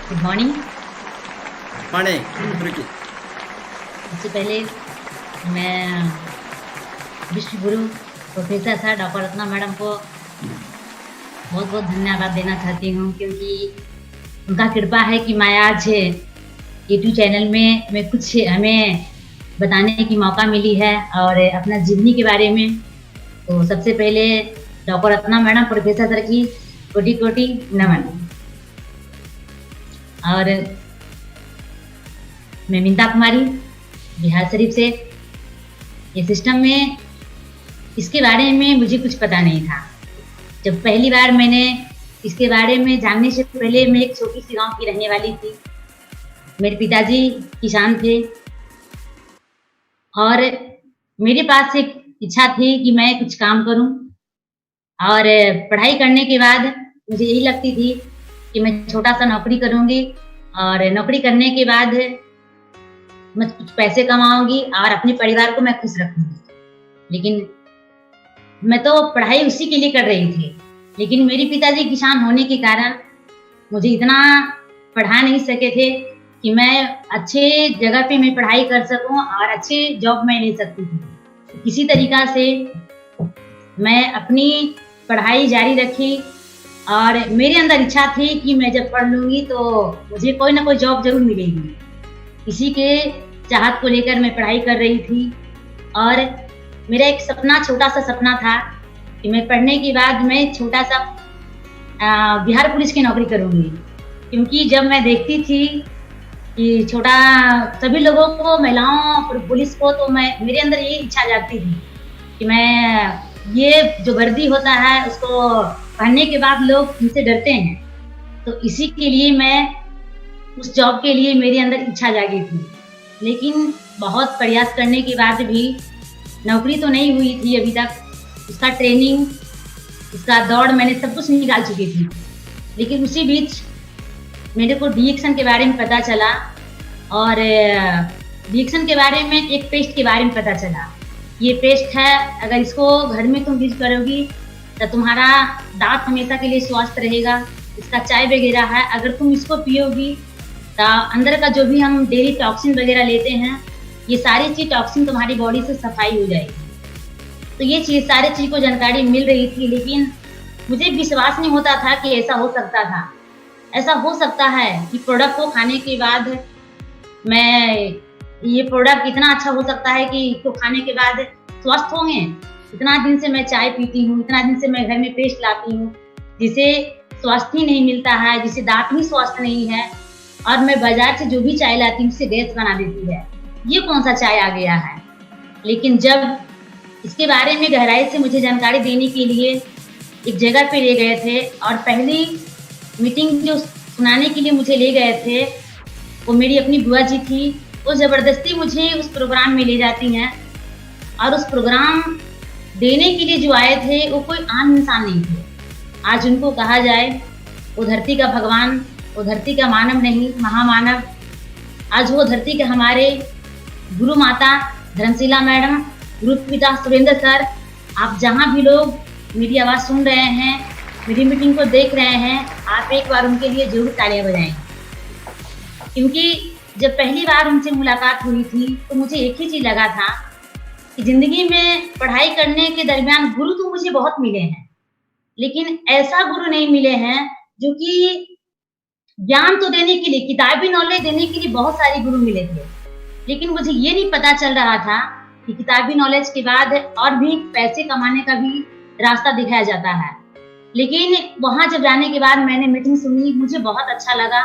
Good morning. Morning रुकी। सबसे पहले मैं विश्व गुरु professor sir doctor Ratna madam को बहुत बहुत धन्यवाद देना चाहती हूँ, क्योंकि उनका कृपा है कि मैं आज यूट्यूब चैनल में मैं कुछ हमें बताने की मौका मिली है और अपना जीवनी के बारे में। तो सबसे पहले doctor Ratna madam professor sir की कोटि कोटि नमन। और मैं मिंता कुमारी बिहार शरीफ से। ये सिस्टम में इसके बारे में मुझे कुछ पता नहीं था। जब पहली बार मैंने इसके बारे में जानने से पहले मैं एक छोटी सी गांव की रहने वाली थी। मेरे पिताजी किसान थे और मेरे पास एक इच्छा थी कि मैं कुछ काम करूं, और पढ़ाई करने के बाद मुझे यही लगती थी कि मैं छोटा सा नौकरी करूंगी और नौकरी करने के बाद मैं कुछ पैसे कमाऊंगी और अपने परिवार को मैं खुश रखूंगी। लेकिन मैं तो पढ़ाई उसी के लिए कर रही थी, लेकिन मेरे पिताजी किसान होने के कारण मुझे इतना पढ़ा नहीं सके थे कि मैं अच्छे जगह पे मैं पढ़ाई कर सकूं और अच्छे जॉब में ले सकती थी। किसी तरीका से मैं अपनी पढ़ाई जारी रखी और मेरे अंदर इच्छा थी कि मैं जब पढ़ लूंगी तो मुझे कोई ना कोई जॉब जरूर मिलेगी। इसी के चाहत को लेकर मैं पढ़ाई कर रही थी और मेरा एक सपना, छोटा सा सपना था कि मैं पढ़ने के बाद मैं छोटा सा बिहार पुलिस की नौकरी करूंगी। क्योंकि जब मैं देखती थी कि छोटा सभी लोगों को, महिलाओं और पुलिस को, तो मेरे अंदर ये इच्छा जागती थी कि मैं ये जो वर्दी होता है उसको पहनने के बाद लोग मुझसे डरते हैं, तो इसी के लिए मैं उस जॉब के लिए मेरे अंदर इच्छा जागी थी। लेकिन बहुत प्रयास करने के बाद भी नौकरी तो नहीं हुई थी अभी तक। उसका ट्रेनिंग, उसका दौड़ मैंने सब कुछ निकाल चुकी थी। लेकिन उसी बीच मेरे को डीएक्शन के बारे में पता चला और डीएक्शन के बारे में एक पेस्ट के बारे में पता चला। ये पेस्ट है, अगर इसको घर में तुम यूज करोगी तो तुम्हारा दांत हमेशा के लिए स्वस्थ रहेगा। इसका चाय वगैरह है, अगर तुम इसको पियोगी तो अंदर का जो भी हम डेली टॉक्सिन वगैरह लेते हैं, ये सारी चीज टॉक्सिन तुम्हारी बॉडी से सफाई हो जाएगी। तो ये चीज, सारी चीज को जानकारी मिल रही थी, लेकिन मुझे विश्वास नहीं होता था कि ऐसा हो सकता था। ऐसा हो सकता है कि प्रोडक्ट को खाने के बाद ये प्रोडक्ट इतना अच्छा हो सकता है कि इसको खाने के बाद स्वस्थ होंगे। इतना दिन से मैं चाय पीती हूँ, इतना दिन से मैं घर में पेस्ट लाती हूँ जिसे स्वास्थ्य ही नहीं मिलता है, जिसे दांत ही स्वस्थ नहीं है, और मैं बाजार से जो भी चाय लाती हूँ उससे गैस बना देती है। ये कौन सा चाय आ गया है। लेकिन जब इसके बारे में गहराई से मुझे जानकारी देने के लिए एक जगह पे ले गए थे और पहली मीटिंग जो सुनाने के लिए मुझे ले गए थे वो मेरी अपनी बुआ जी थी। वो जबरदस्ती मुझे उस प्रोग्राम में ले जाती हैं, और उस प्रोग्राम देने के लिए जो आए थे वो कोई आम इंसान नहीं थे। आज उनको कहा जाए वो धरती का भगवान, वो धरती का मानव नहीं, महामानव। आज वो धरती के हमारे गुरु माता धर्मशिला मैडम, गुरु पिता सुरेंद्र सर। आप जहाँ भी लोग मेरी आवाज़ सुन रहे हैं, मेरी मीटिंग को देख रहे हैं, आप एक बार उनके लिए जरूर तालियां बजाएं। क्योंकि जब पहली बार उनसे मुलाकात हुई थी तो मुझे एक ही चीज लगा था कि जिंदगी में पढ़ाई करने के दरमियान गुरु तो मुझे बहुत मिले हैं, लेकिन ऐसा गुरु नहीं मिले हैं जो कि ज्ञान तो देने के लिए, किताबी नॉलेज देने के लिए बहुत सारे गुरु मिले थे। लेकिन मुझे ये नहीं पता चल रहा था कि किताबी नॉलेज के बाद और भी पैसे कमाने का भी रास्ता दिखाया जाता है। लेकिन वहां जब जाने के बाद मैंने मीटिंग सुनी, मुझे बहुत अच्छा लगा,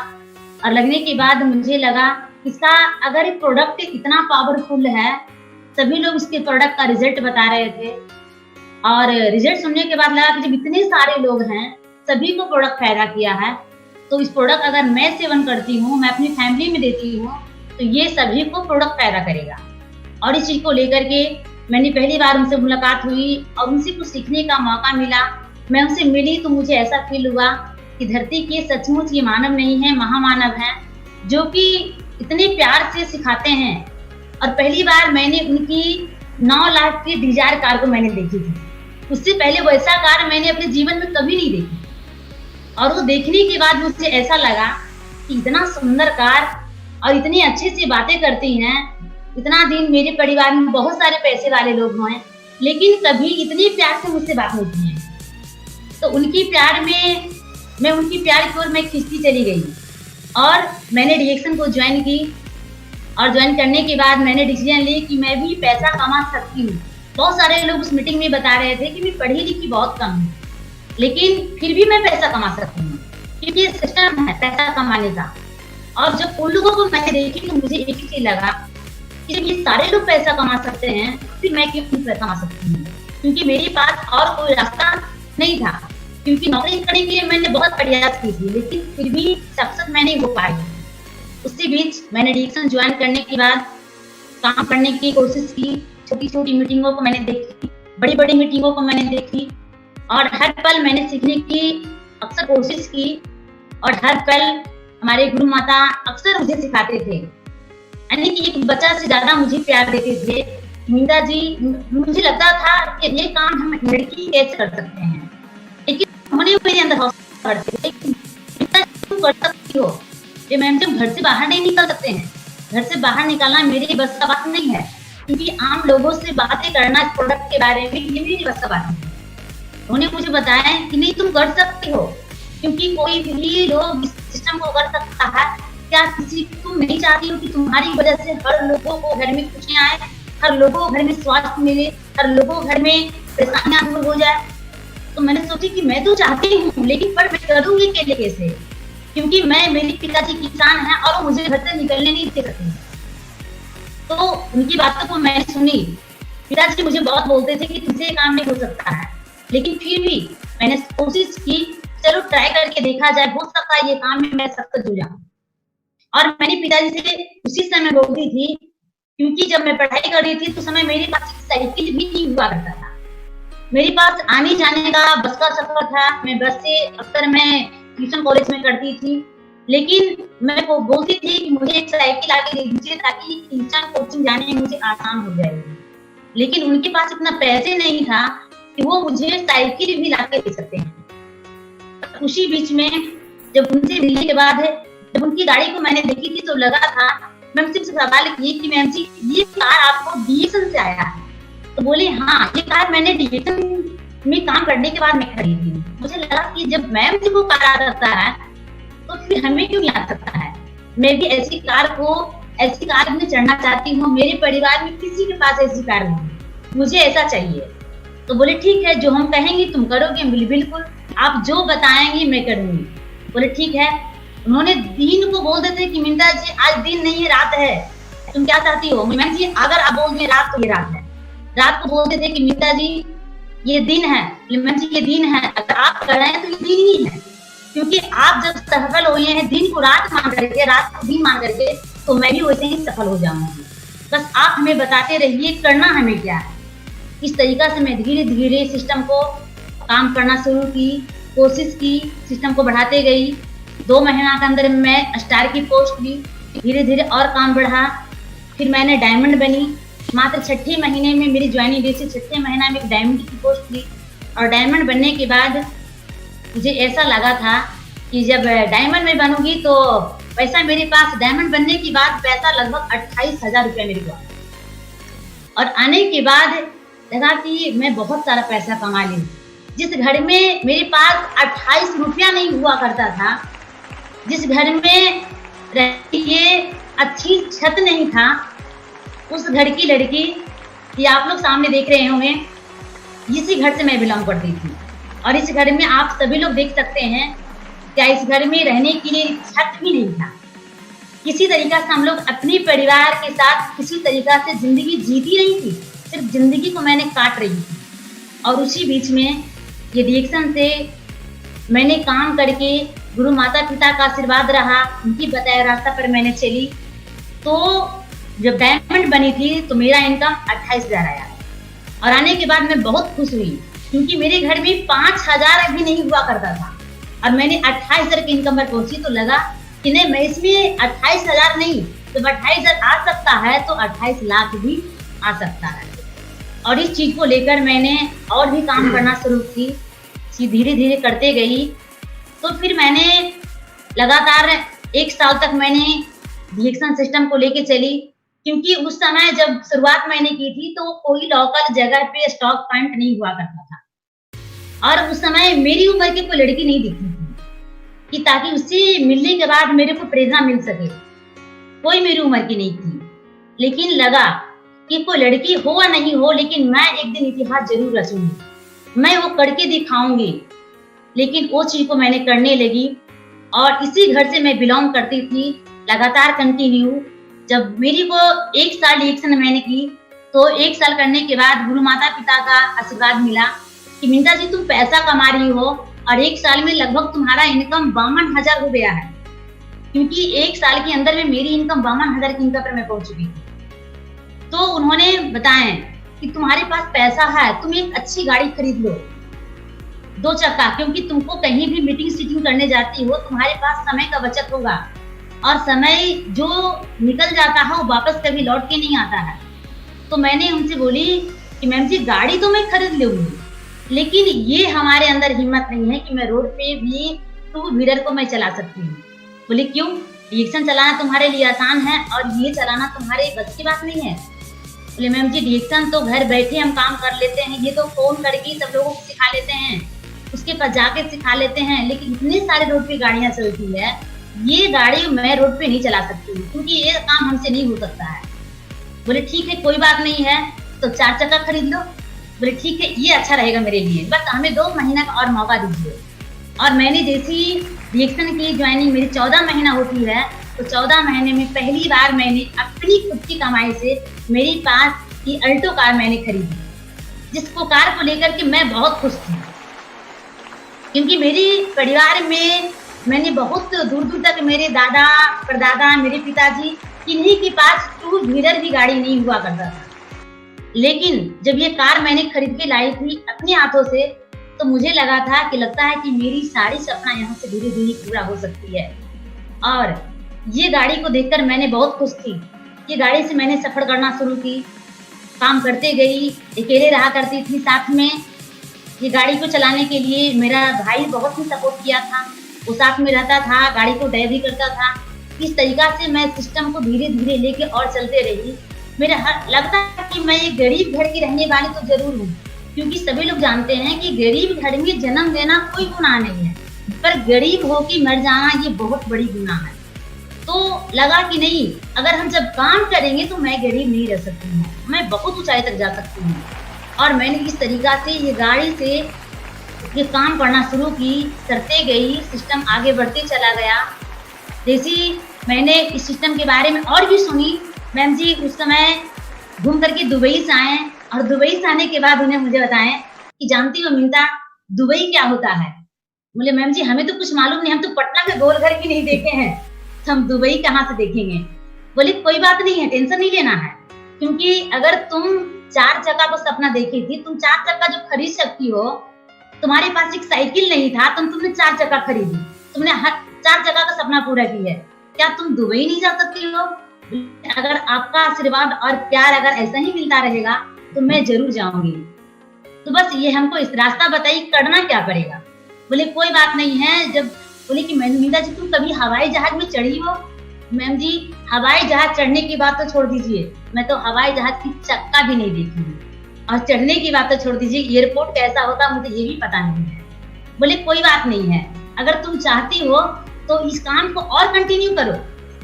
और लगने के बाद मुझे लगा इसका अगर एक प्रोडक्ट इतना पावरफुल है, सभी लोग इसके प्रोडक्ट का रिजल्ट बता रहे थे, और रिजल्ट सुनने के बाद लगा कि जब इतने सारे लोग हैं, सभी को प्रोडक्ट फायदा किया है, तो इस प्रोडक्ट अगर मैं सेवन करती हूँ, मैं अपनी फैमिली में देती हूँ, तो ये सभी को प्रोडक्ट फायदा करेगा। और इस चीज को लेकर के मैंने पहली बार उनसे मुलाकात हुई और उनसे कुछ सीखने का मौका मिला। मैं उनसे मिली तो मुझे ऐसा फील हुआ कि धरती के सचमुच ये मानव नहीं है, महामानव हैं, जो कि इतने प्यार से सिखाते हैं। और पहली बार मैंने उनकी 9 लाख की डिजायर कार को मैंने देखी थी। उससे पहले वैसा कार मैंने अपने जीवन में कभी नहीं देखी। और वो देखने के बाद मुझे ऐसा लगा कि इतना सुंदर कार और इतनी अच्छी सी बातें करती हैं। इतना दिन मेरे परिवार में बहुत सारे पैसे वाले लोग हैं, लेकिन कभी इतने प्यार से मुझसे बात नहीं की है। तो उनकी प्यार में मैं उनकी प्यार की ओर मैं खिंचती चली गई और मैंने रिएक्शन को ज्वाइन की। और ज्वाइन करने के बाद मैंने डिसीजन ली कि मैं भी पैसा कमा सकती हूँ। बहुत सारे लोग उस मीटिंग में बता रहे थे कि मैं पढ़ी लिखी बहुत कम हूँ, लेकिन फिर भी मैं पैसा कमा सकती हूँ, क्योंकि ये सिस्टम है पैसा कमाने का। और जब उन लोगों को मैंने देखी तो मुझे एक ही चीज लगा कि जब ये सारे लोग पैसा कमा सकते हैं, फिर मैं क्यों नहीं पैसा कमा सकती हूँ? क्योंकि मेरे पास और कोई रास्ता नहीं था, क्योंकि नौकरी करने के लिए मैंने बहुत प्रयास की थी, लेकिन फिर भी सक्सेस मैं नहीं हो पाई। उसी बीच मैंने डिएक्शन ज्वाइन करने के बाद काम करने की कोशिश की। छोटी छोटी मीटिंगों को मैंने देखी, बड़ी बड़ी मीटिंगों को मैंने देखी, और हर पल मैंने सीखने की अक्सर कोशिश की। और हर पल हमारे गुरु माता अक्सर मुझे सिखाते थे, यानी कि एक बच्चा से ज्यादा मुझे प्यार देते थे। मीरा जी, मुझे लगता था कि ये काम हम लड़की कैसे कर सकते हैं, लेकिन उन्होंने मेरे अंदर हौसला करते थे कि तुम कर सकती हो। ये मैम जब घर से बाहर नहीं निकल सकते हैं, घर से बाहर निकलना मेरी बस का बात नहीं है, क्योंकि आम लोगों से बातें करना इस प्रोडक्ट के बारे में ये मेरी बस का बात नहीं है। उन्होंने मुझे बताया कि नहीं तुम कर सकती हो, क्योंकि कोई भी लोग इस सिस्टम को कर सकता है। क्या किसी तुम नहीं चाहती हो कि तुम्हारी वजह से हर लोगों को घर में खुशियां आए, हर लोगों को घर में स्वास्थ्य मिले, हर लोगों को घर में परेशानियां दूर हो जाए? तो मैंने सोची कि मैं तो चाहती हूँ, लेकिन पर मैं करूंगी कैसे, क्योंकि मेरे पिताजी किसान हैं और वो मुझे घर से निकलने नहीं दे सकते। तो उनकी बातों को मैंने सुनी। पिताजी मुझे बहुत बोलते थे कि तुझसे काम नहीं हो सकता है, लेकिन फिर भी मैंने कोशिश की, चलो ट्राई करके देखा जाए, हो सकता है ये काम में मैं सक्सेस हो जाऊं। और मैंने पिताजी से उसी समय बोलती थी, क्योंकि जब मैं पढ़ाई कर रही थी तो समय मेरे पास साइकिल भी नहीं हुआ करता था। मेरे पास आने जाने का बस का सफर था, मैं बस से अक्सर मैं ट्यूशन कॉलेज में करती थी, लेकिन मैं वो बोलती थी कि मुझे एक साइकिल आके दे दीजिए ताकि ट्यूशन कोचिंग जाने में मुझे आसान हो जाएगी। लेकिन उनके पास इतना पैसे नहीं था कि वो मुझे साइकिल भी लाके दे सकते हैं। उसी बीच में जब उनसे मिलने के बाद जब उनकी गाड़ी को मैंने देखी थी तो लगा था, मैम सिर्फ सवाल किए कि मैम जी ये कार आपको डीएक्शन से आया है? तो बोले हाँ, ये कार मैंने डीएक्शन में काम करने के बाद मैं खरीदी। मुझे लगा कि जब मैम जी को कार आ सकता है तो फिर हमें क्यों नहीं आ सकता है। मैं भी ऐसी कार में चढ़ना चाहती हूँ। मेरे परिवार में किसी के पास ऐसी कार नहीं, मुझे ऐसा चाहिए। तो बोले ठीक है, जो हम कहेंगे तुम करोगे? बोले बिल्कुल, आप जो बताएंगे मैं करूंगी। बोले ठीक है। उन्होंने दिन को बोल देते कि मिंता जी आज दिन नहीं है, रात है, तुम क्या चाहती हो? मैम जी अगर आप बोल दें रात तो ये रात है। रात को बोलते थे कि मिंता जी ये दिन है, मैम जी ये दिन है, अगर आप कर रहे हैं तो ये दिन ही है, क्योंकि आप जब सफल हुए हैं दिन को रात मान करके, रात को दिन मान करके, तो मैं भी वैसे ही सफल हो जाऊंगी। बस आप हमें बताते रहिए करना हमें क्या है। इस तरीका से मैं धीरे धीरे सिस्टम को काम करना शुरू की, कोशिश की, सिस्टम को बढ़ाते गई। 2 महीना के अंदर मैं स्टार की पोस्ट ली, धीरे धीरे और काम बढ़ा। फिर मैंने डायमंड बनी। मात्र 6ठे महीने में मेरी ज्वाइनिंग डे से 6ठे महीना में डायमंड की पोस्ट ली। और डायमंड बनने के बाद मुझे ऐसा लगा था कि जब डायमंड में बनूंगी तो पैसा मेरे पास, डायमंड बनने के बाद पैसा लगभग 28,000 रुपया मेरे पास। और आने के बाद लगा कि मैं बहुत सारा पैसा कमा ली। जिस घर में मेरे पास 28 रुपया नहीं हुआ करता था, जिस घर में रहने अच्छी छत नहीं था, उस घर की लड़की, ये आप लोग सामने देख रहे होंगे, इसी घर से मैं बिलोंग करती थी। और इस घर में आप सभी लोग देख सकते हैं क्या इस घर में रहने के लिए छत भी नहीं था। किसी तरीका से हम लोग अपने परिवार के साथ किसी तरीका से जिंदगी जीती नहीं थी, सिर्फ जिंदगी को मैंने काट रही थी। और उसी बीच में ये डिएक्शन से मैंने काम करके, गुरु माता पिता का आशीर्वाद रहा, उनकी बताए रास्ता पर मैंने चली। तो जब डायमंड बनी थी तो मेरा इनकम 28,000 आया। और आने के बाद मैं बहुत खुश हुई, क्योंकि मेरे घर में 5,000 भी नहीं हुआ करता था और मैंने 28,000 की इनकम पर पहुंची। तो लगा कि नहीं, मैं इसमें 28,000 नहीं, जब 28,000 आ सकता है तो 28 लाख भी आ सकता है। और इस चीज को लेकर मैंने और भी काम करना शुरू की, धीरे धीरे करते गई। तो फिर मैंने लगातार 1 साल तक मैंने रिएक्शन सिस्टम को लेके चली, क्योंकि उस समय जब शुरुआत मैंने की थी तो कोई लोकल जगह पे स्टॉक पॉइंट नहीं हुआ करता था और उस समय मेरी उम्र की कोई लड़की नहीं दिखती थी कि ताकि उससे मिलने के बाद मेरे को प्रेरणा मिल सके। कोई मेरी उम्र की नहीं थी, लेकिन लगा कि कोई लड़की हो या नहीं हो, लेकिन मैं एक दिन इतिहास जरूर रचूंगी, मैं वो करके दिखाऊंगी। लेकिन वो चीज को मैंने करने लगी और इसी घर से मैं बिलोंग करती थी, लगातार कंटिन्यू। जब मेरी को 1 साल रिएक्शन मैंने की तो 1 साल करने के बाद गुरु माता पिता का आशीर्वाद मिला कि मिंता जी तुम पैसा कमा रही हो और 1 साल में लगभग तुम्हारा इनकम 52,000 हो गया है, क्योंकि 1 साल के अंदर में मेरी इनकम 52,000 की इनकम पर मैं पहुंच चुकी थी। तो उन्होंने बताया कि तुम्हारे पास पैसा है, तुम एक अच्छी गाड़ी खरीद लो, 2 चक्का, क्योंकि तुमको कहीं भी मीटिंग सीटिंग करने जाती हो तुम्हारे पास समय का बचत होगा और समय जो निकल जाता है वो वापस कभी लौट के नहीं आता है। तो मैंने उनसे बोली कि मैम जी गाड़ी तो मैं खरीद लूंगी, लेकिन ये हमारे अंदर हिम्मत नहीं है कि मैं रोड पे भी 2 व्हीलर को मैं चला सकती हूँ। बोले क्यों? रिएक्शन चलाना तुम्हारे लिए आसान है और ये चलाना तुम्हारे बस की बात नहीं है। बोले मैम जी रिएक्शन तो घर बैठे हम काम कर लेते हैं, ये तो फोन करके सब लोगों को सिखा लेते हैं, उसके पास जाके सिखा लेते हैं, लेकिन इतने सारे रोड पे गाड़ियां चलती है, ये गाड़ी मैं रोड पे नहीं चला सकती हूँ, क्योंकि ये काम हमसे नहीं हो सकता है। बोले ठीक है कोई बात नहीं है, तो 4 चक्का खरीद लो। बोले ठीक है ये अच्छा रहेगा मेरे लिए, बस हमें 2 महीना का और मौका दीजिए। और मैंने जैसी रिएक्शन की ज्वाइनिंग मेरी 14 महीना होती है, तो 14 महीने में पहली बार मैंने अपनी खुद की कमाई से मेरे पास ये अल्टो कार मैंने खरीदी, जिसको कार को लेकर के मैं बहुत खुश थी, क्योंकि मेरी परिवार में मैंने बहुत दूर दूर तक मेरे दादा परदादा मेरे पिताजी किन्हीं के पास 2 व्हीलर भी गाड़ी नहीं हुआ करता था। लेकिन जब ये कार मैंने खरीद के लाई थी अपने हाथों से, तो मुझे लगा था कि लगता है कि मेरी सारी सपना यहाँ से धीरे धीरे पूरा हो सकती है। और ये गाड़ी को देखकर मैंने बहुत खुश थी। ये गाड़ी से मैंने सफर करना शुरू की, काम करते गई, अकेले रहा करती थी साथ में। ये गाड़ी को चलाने के लिए मेरा भाई बहुत ही सपोर्ट किया था, वो साथ में रहता था, गाड़ी को ड्राइव भी करता था। इस तरीका से मैं सिस्टम को धीरे धीरे लेके और चलते रही। मेरा लगता है कि मैं एक गरीब घर की रहने वाली तो जरूर हूँ, क्योंकि सभी लोग जानते हैं कि गरीब घर में जन्म लेना कोई गुनाह नहीं है, पर गरीब होके मर जाना ये बहुत बड़ी गुनाह है। तो लगा कि नहीं, अगर हम जब काम करेंगे तो मैं गरीब नहीं रह सकती हूँ, मैं बहुत ऊंचाई तक जा सकती हूँ। और मैंने इस तरीका से ये गाड़ी से ये काम करना शुरू की, करते गई, सिस्टम आगे बढ़ते चला गया। जैसी मैंने इस सिस्टम के बारे में और भी सुनी, मैम जी उस समय घूम करके दुबई से आए और दुबई से आने के बाद उन्हें मुझे बताएं कि जानती हो मिंता दुबई क्या होता है। बोले मैम जी हमें तो कुछ मालूम नहीं, हम तो पटना के गोल घर भी नहीं देखे हैं, तो हम दुबई कहाँ से देखेंगे। बोले कोई बात नहीं है, टेंशन नहीं लेना है, क्योंकि अगर तुम 4 चक्का को सपना देखी थी, तुम 4 चक्का जो खरीद सकती हो, तुम्हारे पास एक साइकिल नहीं था, तुमने 4 चक्का खरीदी, तुमने 4 चक्का का सपना पूरा किया, क्या तुम दुबई नहीं जा सकती हो? अगर आपका आशीर्वाद और प्यार अगर ऐसा ही मिलता रहेगा तो मैं जरूर जाऊंगी। तो बस ये हमको इस रास्ता बताइए, करना क्या पड़ेगा। बोले कोई बात नहीं है। जब बोले कि मीता जी तुम कभी हवाई जहाज में चढ़ी हो? मैम जी हवाई जहाज चढ़ने की बात तो छोड़ दीजिए, मैं तो हवाई जहाज की चक्का भी नहीं देखी हूँ, और चढ़ने की बात तो छोड़ दीजिए, एयरपोर्ट कैसा होता मुझे ये भी पता नहीं है। बोले कोई बात नहीं है, अगर तुम चाहती हो तो इस काम को और कंटिन्यू करो,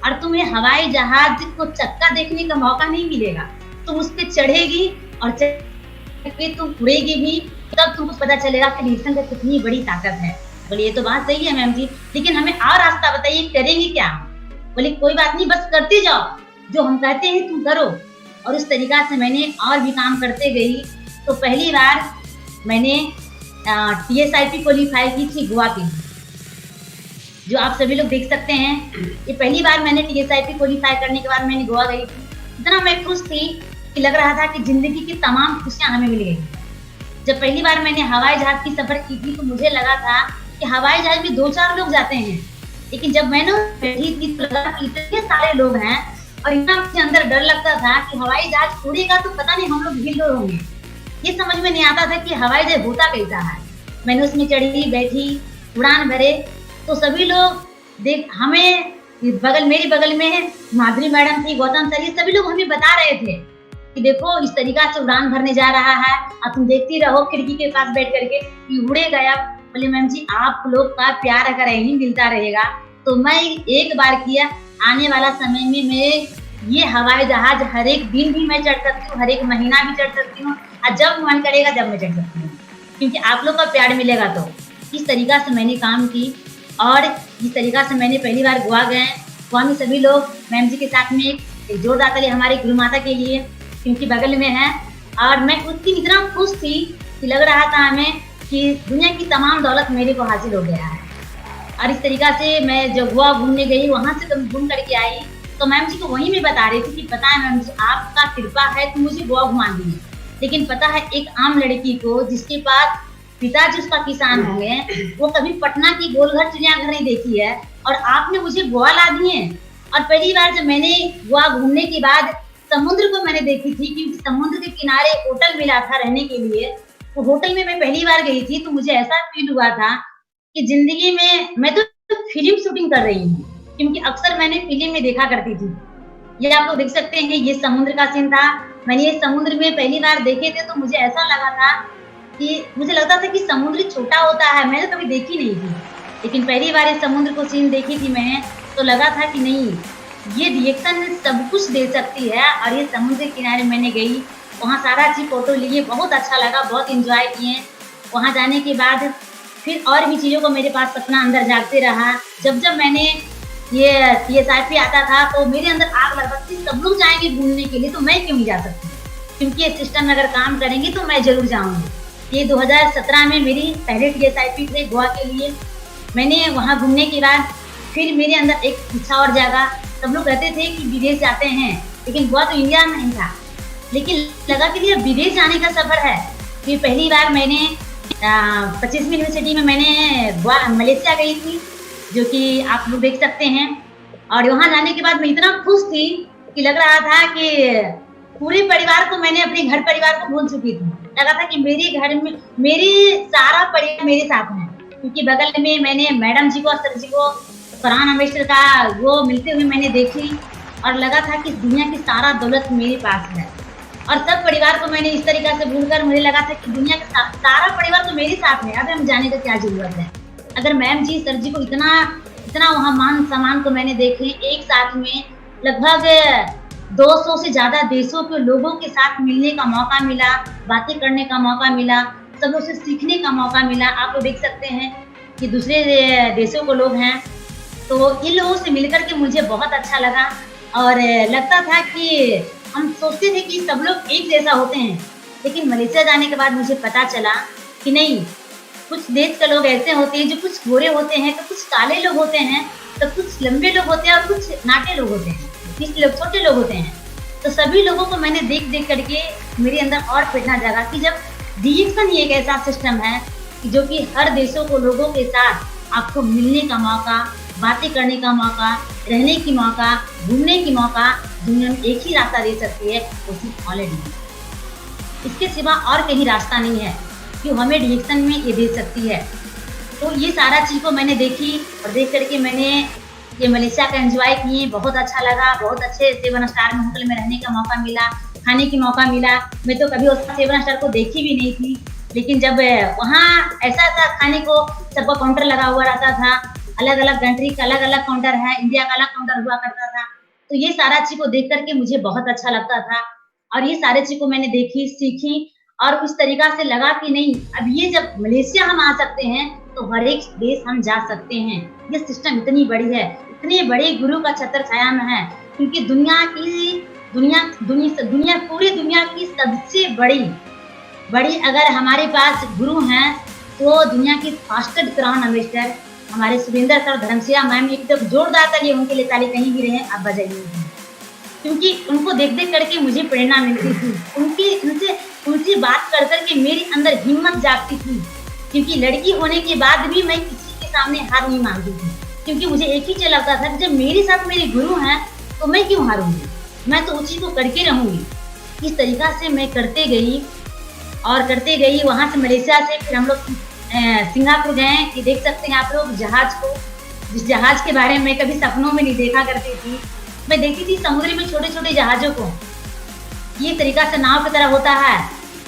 और तुम्हें हवाई जहाज को चक्का देखने का मौका नहीं मिलेगा, तुम उस पर चढ़ेगी और के तुम उड़ेगी भी, तब तुमको पता चलेगा कि रिएक्शन का कितनी बड़ी ताकत है। बोले ये तो बात सही है मैम जी, लेकिन हमें और रास्ता बताइए, करेंगे क्या? बोले कोई बात नहीं, बस करते जाओ, जो हम कहते हैं तुम करो। और उस तरीका से मैंने और भी काम करते गई। तो पहली बार मैंने TSIP क्वालिफाई की थी गोवा की, जो आप सभी लोग देख सकते हैं। ये पहली बार मैंने TSIP क्वालिफाई करने के बाद मैंने गोवा गई थी। इतना मैं खुश थी कि लग रहा था कि जिंदगी की तमाम खुशियां हमें मिल गई। जब पहली बार मैंने हवाई जहाज की सफर की थी तो मुझे लगा था कि हवाई जहाज में 2-4 लोग जाते हैं, लेकिन जब मैंने बैठी थी तो लगा कि इतने सारे लोग हैं, और इतना मुझे अंदर डर लगता था कि हवाई जहाज उड़ेगा तो पता नहीं हम लोग हिल होंगे। ये समझ में नहीं आता था कि हवाई जहाज होता कैसा है। मैंने उसमें चढ़ी, बैठी, उड़ान भरे, तो सभी लोग हमें मेरे बगल में है माधुरी मैडम थी, गौतम सर, ये सभी लोग हमें बता रहे थे कि देखो इस तरीका से उड़ान भरने जा रहा है, अब तुम देखती रहो खिड़की के पास बैठ करके कि उड़ेगा। बोले मैम जी आप लोग का प्यार अगर यही मिलता रहेगा तो मैं एक बार किया, आने वाला समय में मैं ये हवाई जहाज हर एक दिन भी मैं चढ़ सकती हूँ, हर एक महीना भी चढ़ सकती हूँ, और जब मन करेगा जब मैं चढ़ सकती हूँ, क्योंकि आप लोग का प्यार मिलेगा। तो इस तरीका से मैंने काम की और इस तरीका से मैंने पहली बार गोवा गए। गोवा में सभी लोग मैम जी के साथ में एक जोरदार ताली हमारी गुरु माता के लिए, क्योंकि बगल में है। और मैं उस दिन इतना खुश थी कि लग रहा था हमें कि दुनिया की तमाम दौलत मेरे को हासिल हो गया है। और इस तरीका से मैं जब गोवा घूमने गई, वहाँ से तो घूम करके आई, तो मैम जी को वहीं मैं बता रही थी कि पता है मैम जी आपका कृपा है कि मुझे गोवा घुमा दिए, लेकिन पता है एक आम लड़की को जिसके पास पिताजी उसका किसान होंगे, वो कभी पटना की गोलघर चिड़ियाघर नहीं देखी है, और आपने मुझे गोवा ला दिए। और पहली बार जब मैंने गोवा घूमने के बाद समुद्र को मैंने देखी थी, क्योंकि समुद्र के किनारे होटल मिला था रहने के लिए, तो होटल में मैं पहली बार गई थी, तो मुझे ऐसा फील हुआ था कि जिंदगी में मैं तो फिल्म शूटिंग कर रही हूँ, क्योंकि अक्सर मैंने फिल्म में देखा करती थी। ये आप लोग देख सकते हैं, ये समुद्र का सीन था। मैंने ये समुद्र में पहली बार देखे थे तो मुझे ऐसा लगा था कि मुझे लगता था कि समुद्र छोटा होता है, मैंने कभी देखी नहीं थी, लेकिन पहली बार इस समुद्र को सीन देखी थी मैंने, तो लगा था कि नहीं ये रिएक्शन सब कुछ दे सकती है। और ये समुद्र के किनारे मैंने गई, वहाँ सारा चीज फोटो लिए, बहुत अच्छा लगा, बहुत इंजॉय किए। वहाँ जाने के बाद फिर और भी चीज़ों को मेरे पास सपना अंदर जागते रहा। जब जब मैंने ये TSRP आता था तो मेरे अंदर आग लगा थी, सब लोग जाएंगे घूमने के लिए तो मैं क्यों नहीं जा सकती, क्योंकि ये सिस्टम में अगर काम करेंगे तो मैं जरूर जाऊंगी। ये 2017 में मेरी पहले TSRP थे गोवा के लिए। मैंने वहाँ घूमने के बाद फिर मेरे अंदर एक इच्छा और जागा। सब लोग कहते थे कि विदेश जाते हैं, लेकिन गोवा तो इंडिया में नहीं था, लेकिन लगा कि ये विदेश जाने का सफर है। फिर पहली बार मैंने 25वीं यूनिवर्सिटी में मैंने मलेशिया गई थी, जो कि आप लोग देख सकते हैं। और वहाँ जाने के बाद मैं इतना खुश थी कि लग रहा था कि पूरे परिवार को मैंने अपने घर परिवार को भूल चुकी थी। लगा था कि मेरे घर में मेरी सारा परिवार मेरे साथ है, क्योंकि बगल में मैंने मैडम जी को और सर जी को फरहान अम्बेडकर का वो मिलते हुए मैंने देखी, और लगा था कि दुनिया की सारा दौलत मेरे पास है। और सब परिवार को मैंने इस तरीका से भूलकर मुझे लगा था कि दुनिया का सारा परिवार तो मेरे साथ है, अब हम जाने का क्या जरूरत है। अगर मैम जी सर जी को इतना वहाँ मान सम्मान को मैंने देखे, एक साथ में लगभग 200 से ज्यादा देशों के लोगों के साथ मिलने का मौका मिला, बातें करने का मौका मिला, सब लोग से सीखने का मौका मिला। आप लोग देख सकते हैं कि दूसरे देशों के लोग हैं, तो इन लोगों से मिलकर के मुझे बहुत अच्छा लगा। और लगता था कि हम सोचते थे कि सब लोग एक जैसा होते हैं, लेकिन मलेशिया जाने के बाद मुझे पता चला कि नहीं, कुछ देश के लोग ऐसे होते हैं जो कुछ गोरे होते हैं, तो कुछ काले लोग होते हैं, तो कुछ लंबे लोग होते हैं और कुछ नाटे लोग होते हैं, 20 लोग छोटे लोग होते हैं। तो सभी लोगों को मैंने देख देख करके मेरे अंदर और प्रेरणा जागा कि जब डिजिटल ही एक ऐसा सिस्टम है कि जो कि हर देशों को लोगों के साथ आपको मिलने का मौका, बातें करने का मौका, रहने की मौका, घूमने की मौका दुनिया में एक ही रास्ता दे सकती है, वो सिर्फ ऑलरेडी। इसके सिवा और कहीं रास्ता नहीं है कि हमें डिजिटल में ये दे सकती है। तो ये सारा चीज़ को मैंने देखी और देख करके मैंने ये मलेशिया का एंजॉय किए, बहुत अच्छा लगा। बहुत अच्छे 7 स्टार में होटल में रहने का मौका मिला, खाने की मौका मिला। मैं तो कभी उस 7 स्टार को देखी भी नहीं थी, लेकिन जब वहाँ ऐसा था खाने को सबका काउंटर लगा हुआ रहता था, अलग अलग कंट्री का अलग अलग काउंटर है, इंडिया का अलग काउंटर हुआ करता था, तो ये सारा चीज को देख करके मुझे बहुत अच्छा लगता था। और ये सारे चीज को मैंने देखी, सीखी, और उस तरीका से लगा कि नहीं, अब ये जब मलेशिया हम आ सकते हैं तो हर एक देश हम जा सकते हैं। ये सिस्टम इतनी बड़ी है, इतने बड़े गुरु का छत्र छाया में है, क्योंकि पूरी दुनिया की सबसे बड़ी अगर हमारे पास गुरु हैं तो दुनिया की फास्टेस्ट फरहान अम्बेडकर, हमारे सुरेंद्र सर, धर्मशिला मैम, एक तो जोरदार ताली उनके लिए, ताली कहीं भी रहे आप बजाइए, क्योंकि उनको देख देख करके मुझे प्रेरणा मिलती थी। उनसे बात कर करके मेरे अंदर हिम्मत जागती थी, क्योंकि लड़की होने के बाद भी मैं किसी के सामने हार नहीं मानती थी, क्योंकि मुझे एक ही चीज लगता था कि जब मेरे साथ मेरे गुरु हैं तो मैं क्यों हारूंगी, मैं तो उस चीज को करके रहूंगी। इस तरीका से मैं करते गई। वहां से मलेशिया से फिर हम लोग सिंगापुर गए। ये देख सकते हैं आप लोग जिस जहाज के बारे में कभी सपनों में नहीं देखा करती थी। मैं देखती थी समुद्र में छोटे-छोटे जहाज़ों को, ये तरीका से नाव की तरह होता है।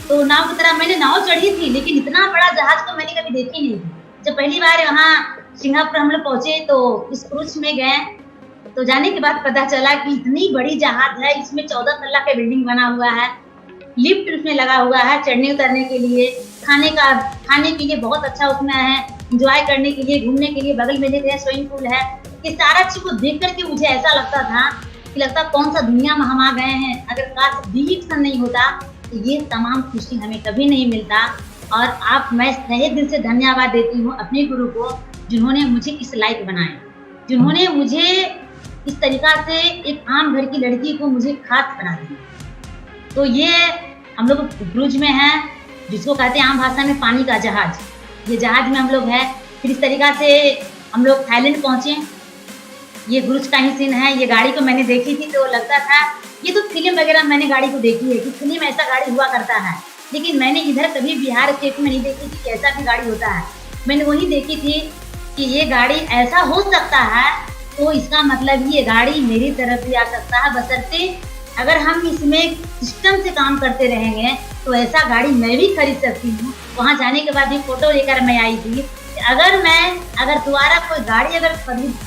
तो नाव की तरह मैंने नाव चढ़ी थी, लेकिन इतना बड़ा जहाज को मैंने कभी देखी नहीं थी। जब पहली बार वहाँ सिंगापुर हम लोग पहुँचे तो इस क्रूज़ में गए, तो जाने के बाद पता चला कि इतनी बड़ी जहाज है, इसमें 14 तल्ला का बिल्डिंग बना हुआ है, लिफ्ट उसमें लगा हुआ है चढ़ने उतरने के लिए, खाने के लिए बहुत अच्छा उसमें है, एंजॉय करने के लिए, घूमने के लिए बगल में देखिए स्विमिंग पूल है। ये सारा चीज़ को देख कर के मुझे ऐसा लगता था कि लगता कौन सा दुनिया में हम आ गए हैं। अगर काश डिजिटल नहीं होता तो ये तमाम खुशी हमें कभी नहीं मिलता। और मैं तहे दिल से धन्यवाद देती हूँ अपने गुरु को, जिन्होंने मुझे इस लायक बनाया, जिन्होंने मुझे इस तरीका से एक आम घर की लड़की को मुझे खास बना दिया। तो ये हम लोग क्रूज में हैं, जिसको कहते हैं आम भाषा में पानी का जहाज। ये जहाज में हम लोग हैं। फिर इस तरीका से हम लोग थाईलैंड पहुँचे। ये क्रूज का ही सीन है। ये गाड़ी को मैंने देखी थी तो लगता था, ये तो फिल्म वगैरह मैंने गाड़ी को देखी है कि फिल्म में ऐसा गाड़ी हुआ करता है, लेकिन मैंने इधर कभी बिहार स्टेट में नहीं देखी थी कि ऐसा भी गाड़ी होता है। मैंने वही देखी थी कि ये गाड़ी ऐसा हो सकता है, तो इसका मतलब ये गाड़ी मेरी तरफ भी आ सकता है, बशर्ते अगर हम इसमें सिस्टम से काम करते रहेंगे तो ऐसा गाड़ी मैं भी खरीद सकती हूँ। वहाँ जाने के बाद भी फोटो लेकर मैं आई थी कि अगर दोबारा कोई गाड़ी अगर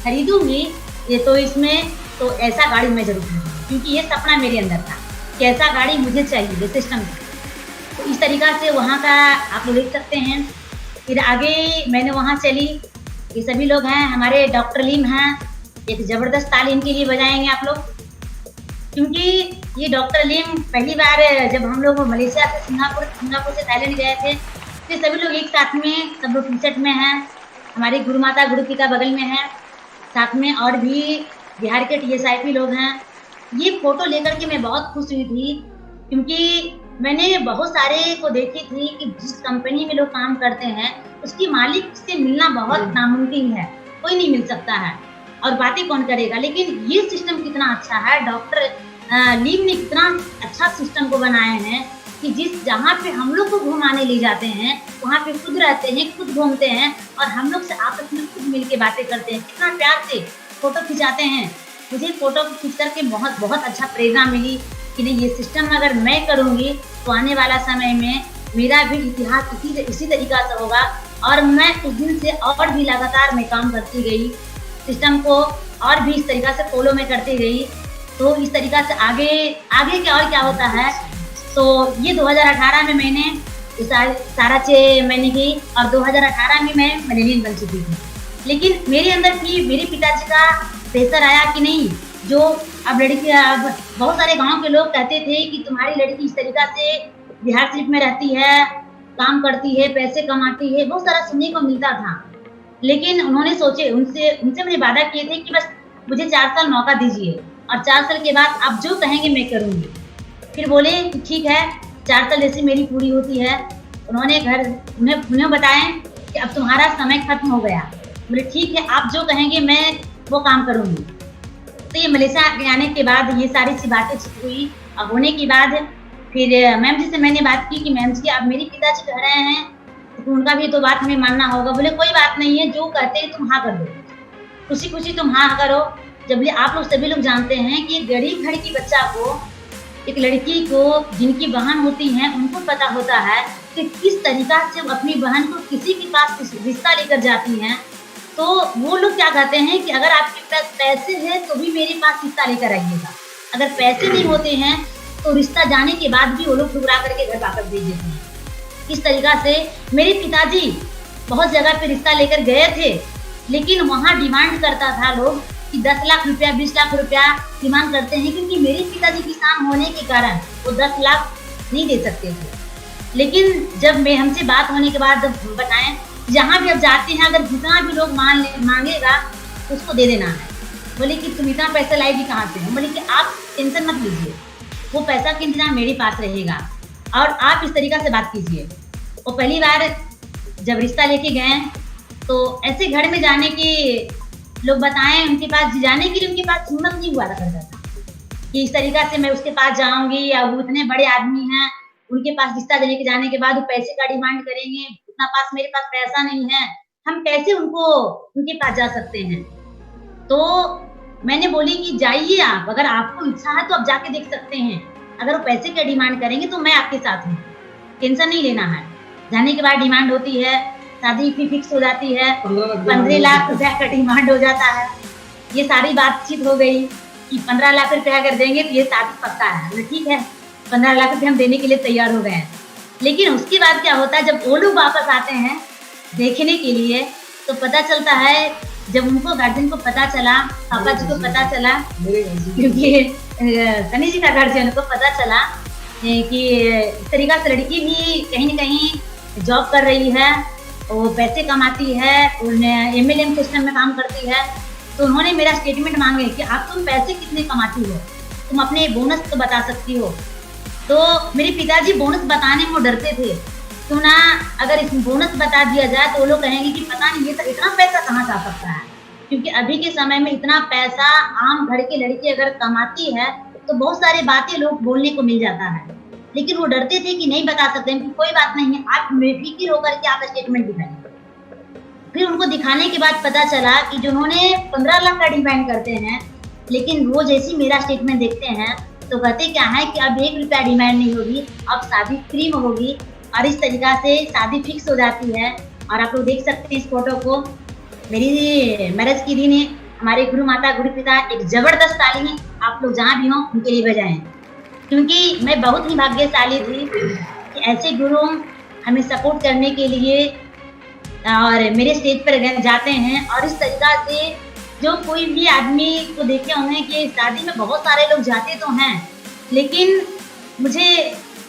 खरीदूंगी ये तो ऐसा गाड़ी मैं जरूर खरीदूंगी, क्योंकि ये सपना मेरे अंदर था कि ऐसा गाड़ी मुझे चाहिए सिस्टम का। तो इस तरीका से वहाँ का आप लोग देख सकते हैं। फिर आगे मैंने वहाँ चली, ये सभी लोग हैं हमारे डॉक्टर लीम हैं, एक ज़बरदस्त ताली इनके लिए बजाएंगे आप लोग, क्योंकि ये डॉक्टर लीम पहली बार जब हम लोग मलेशिया से सिंगापुर से थाईलैंड गए थे, तो सभी लोग एक साथ में, सब लोग टी-शर्ट में हैं, हमारी गुरु माता गुरु पिता बगल में है, साथ में और भी बिहार के TSIP लोग हैं। ये फोटो लेकर के मैं बहुत खुश हुई थी, क्योंकि मैंने बहुत सारे को देखी थी कि जिस कंपनी में लोग काम करते हैं उसकी मालिक से मिलना बहुत नामुमकिन है, कोई नहीं मिल सकता है और बातें कौन करेगा। लेकिन ये सिस्टम कितना अच्छा है, डॉक्टर लीम ने कितना अच्छा सिस्टम को बनाए हैं कि जहाँ पे हम लोग को घुमाने ले जाते हैं वहाँ पे खुद रहते हैं, खुद घूमते हैं और हम लोग से आपस में खुद मिल के बातें करते हैं, कितना प्यार से फोटो खिंचाते हैं। मुझे फोटो खींच करके बहुत अच्छा प्रेरणा मिली कि नहीं, ये सिस्टम अगर मैं करूँगी तो आने वाला समय में मेरा भी इतिहास इसी तरीका से होगा। और मैं उस दिन से और भी लगातार मैं काम करती गई, सिस्टम को और भी इस तरीका से फॉलो में करती गई। तो इस तरीका से आगे क्या होता है। तो ये 2018 में मैंने सारा मैंने की और 2018 में मैं मलेरियन बन चुकी थी। लेकिन मेरे अंदर भी मेरे पिताजी का प्रेशर आया कि नहीं, जो अब बहुत सारे गांव के लोग कहते थे कि तुम्हारी लड़की इस तरीका से बिहार शरीफ में रहती है, काम करती है, पैसे कमाती है, बहुत सारा सुनने को मिलता था। लेकिन उन्होंने उनसे मैंने वादा किए थे कि बस मुझे 4 साल मौका दीजिए और 4 साल के बाद आप जो कहेंगे मैं करूँगी। फिर बोले कि ठीक है, 4 साल जैसे मेरी पूरी होती है, उन्हें बताएं कि अब तुम्हारा समय खत्म हो गया। बोले ठीक है, आप जो कहेंगे मैं वो काम करूँगी। तो ये मलेशिया आने के बाद ये सारी सी बातें हुई और होने के बाद फिर मैम जी से मैंने बात की कि मैम जी आप मेरे पिताजी कह रहे हैं तो उनका भी तो बात हमें मानना होगा। बोले कोई बात नहीं है, जो कहते हैं तुम हाँ कर दो, खुशी तुम हाँ करो। जब आप लोग सभी लोग जानते हैं कि गरीब घर की बच्चा को, एक लड़की को जिनकी बहन होती हैं उनको पता होता है कि किस तरीका से वो अपनी बहन को किसी के पास रिश्ता लेकर जाती हैं। तो वो लोग क्या कहते हैं कि अगर आपके पास पैसे हैं तो भी मेरे पास रिश्ता लेकर आइएगा, अगर पैसे नहीं होते हैं तो रिश्ता जाने के बाद भी वो लोग ठुकरा करके घर वापस भेज देते हैं। इस तरीका से मेरे पिताजी बहुत जगह पे रिश्ता लेकर गए थे, लेकिन वहाँ डिमांड करता था लोग कि 10 लाख रुपया 20 लाख रुपया डिमांड करते हैं, क्योंकि मेरे पिताजी किसान होने के कारण वो 10 लाख नहीं दे सकते थे। लेकिन जब हमसे बात होने के बाद बताएं, जहाँ भी अब जाते हैं अगर जितना भी लोग मांगेगा उसको दे देना है। बोले कि तुम इतना पैसा लाएगी कहाँ से? बोले कि आप टेंशन मत लीजिए, वो पैसा का इंतजाम मेरे पास रहेगा और आप इस तरीका से बात कीजिए। वो पहली बार जब रिश्ता लेके गए तो ऐसे घर में जाने की लोग बताएं, उनके पास जाने के लिए उनके पास हिम्मत नहीं हुआ करता था कि इस तरीका से मैं उसके पास जाऊंगी, या वो इतने बड़े आदमी हैं, उनके पास रिश्ता देने के जाने के बाद वो पैसे का डिमांड करेंगे, उतना मेरे पास पैसा नहीं है। हम कैसे उनके पास जा सकते हैं। तो मैंने बोली कि जाइए आप, अगर आपको इच्छा है तो आप जाके देख सकते हैं। अगर वो पैसे का डिमांड करेंगे तो मैं आपके साथ हूँ, टेंशन नहीं लेना है। जाने के बाद डिमांड होती है, शादी की फिक्स हो जाती है, 15 लाख रुपया का डिमांड हो जाता है। ये सारी बातचीत हो गई कि 15 लाख रुपया अगर देंगे तो ये शादी पक्का है। ठीक है, 15 लाख रुपया हम देने के लिए तैयार हो गए हैं। लेकिन उसके बाद क्या होता है, जब वो लोग वापस आते हैं देखने के लिए, तो पता चलता है, जब उनको गार्जियन को पता चला, पापा जी को पता चला, क्योंकि सनी जी का गार्जियन को पता चला कि इस तरीका से लड़की भी कहीं न कहीं जॉब कर रही है, वो पैसे कमाती है, MLM सिस्टम में काम करती है, तो उन्होंने मेरा स्टेटमेंट मांगे कि आप तुम पैसे कितने कमाती हो, तुम अपने बोनस तो बता सकती हो। तो मेरे पिताजी बोनस बताने में वो डरते थे, तो ना अगर इस बोनस बता दिया जाए तो वो लोग कहेंगे कि पता नहीं ये तो इतना पैसा कहाँ से आ सकता है, क्योंकि अभी के समय में इतना पैसा आम घर की लड़की अगर कमाती है तो बहुत सारी बातें लोग बोलने को मिल जाता है। लेकिन वो डरते थे कि नहीं बता सकते हैं, कि कोई बात नहीं है, आप बेफिक्र होकर के आप स्टेटमेंट दिखाइए। फिर उनको दिखाने के बाद पता चला कि जिन्होंने 15 लाख का डिमांड करते हैं, लेकिन वो जैसी मेरा स्टेटमेंट देखते हैं तो कहते क्या है कि अब 1 रुपया डिमांड नहीं होगी, अब शादी फ्री में होगी, और इस तरीका से शादी फिक्स हो जाती है। और आप लोग देख सकते हैं इस फोटो को, मेरी मैरिज की दिन हमारे गुरु माता गुरु पिता एक जबरदस्त ताली आप लोग जहाँ भी हो उनके लिए बजाएं, क्योंकि मैं बहुत ही भाग्यशाली थी कि ऐसे गुरु हमें सपोर्ट करने के लिए और मेरे स्टेज पर जाते हैं। और इस तरीका से जो कोई भी आदमी को देखे होंगे कि शादी में बहुत सारे लोग जाते तो हैं, लेकिन मुझे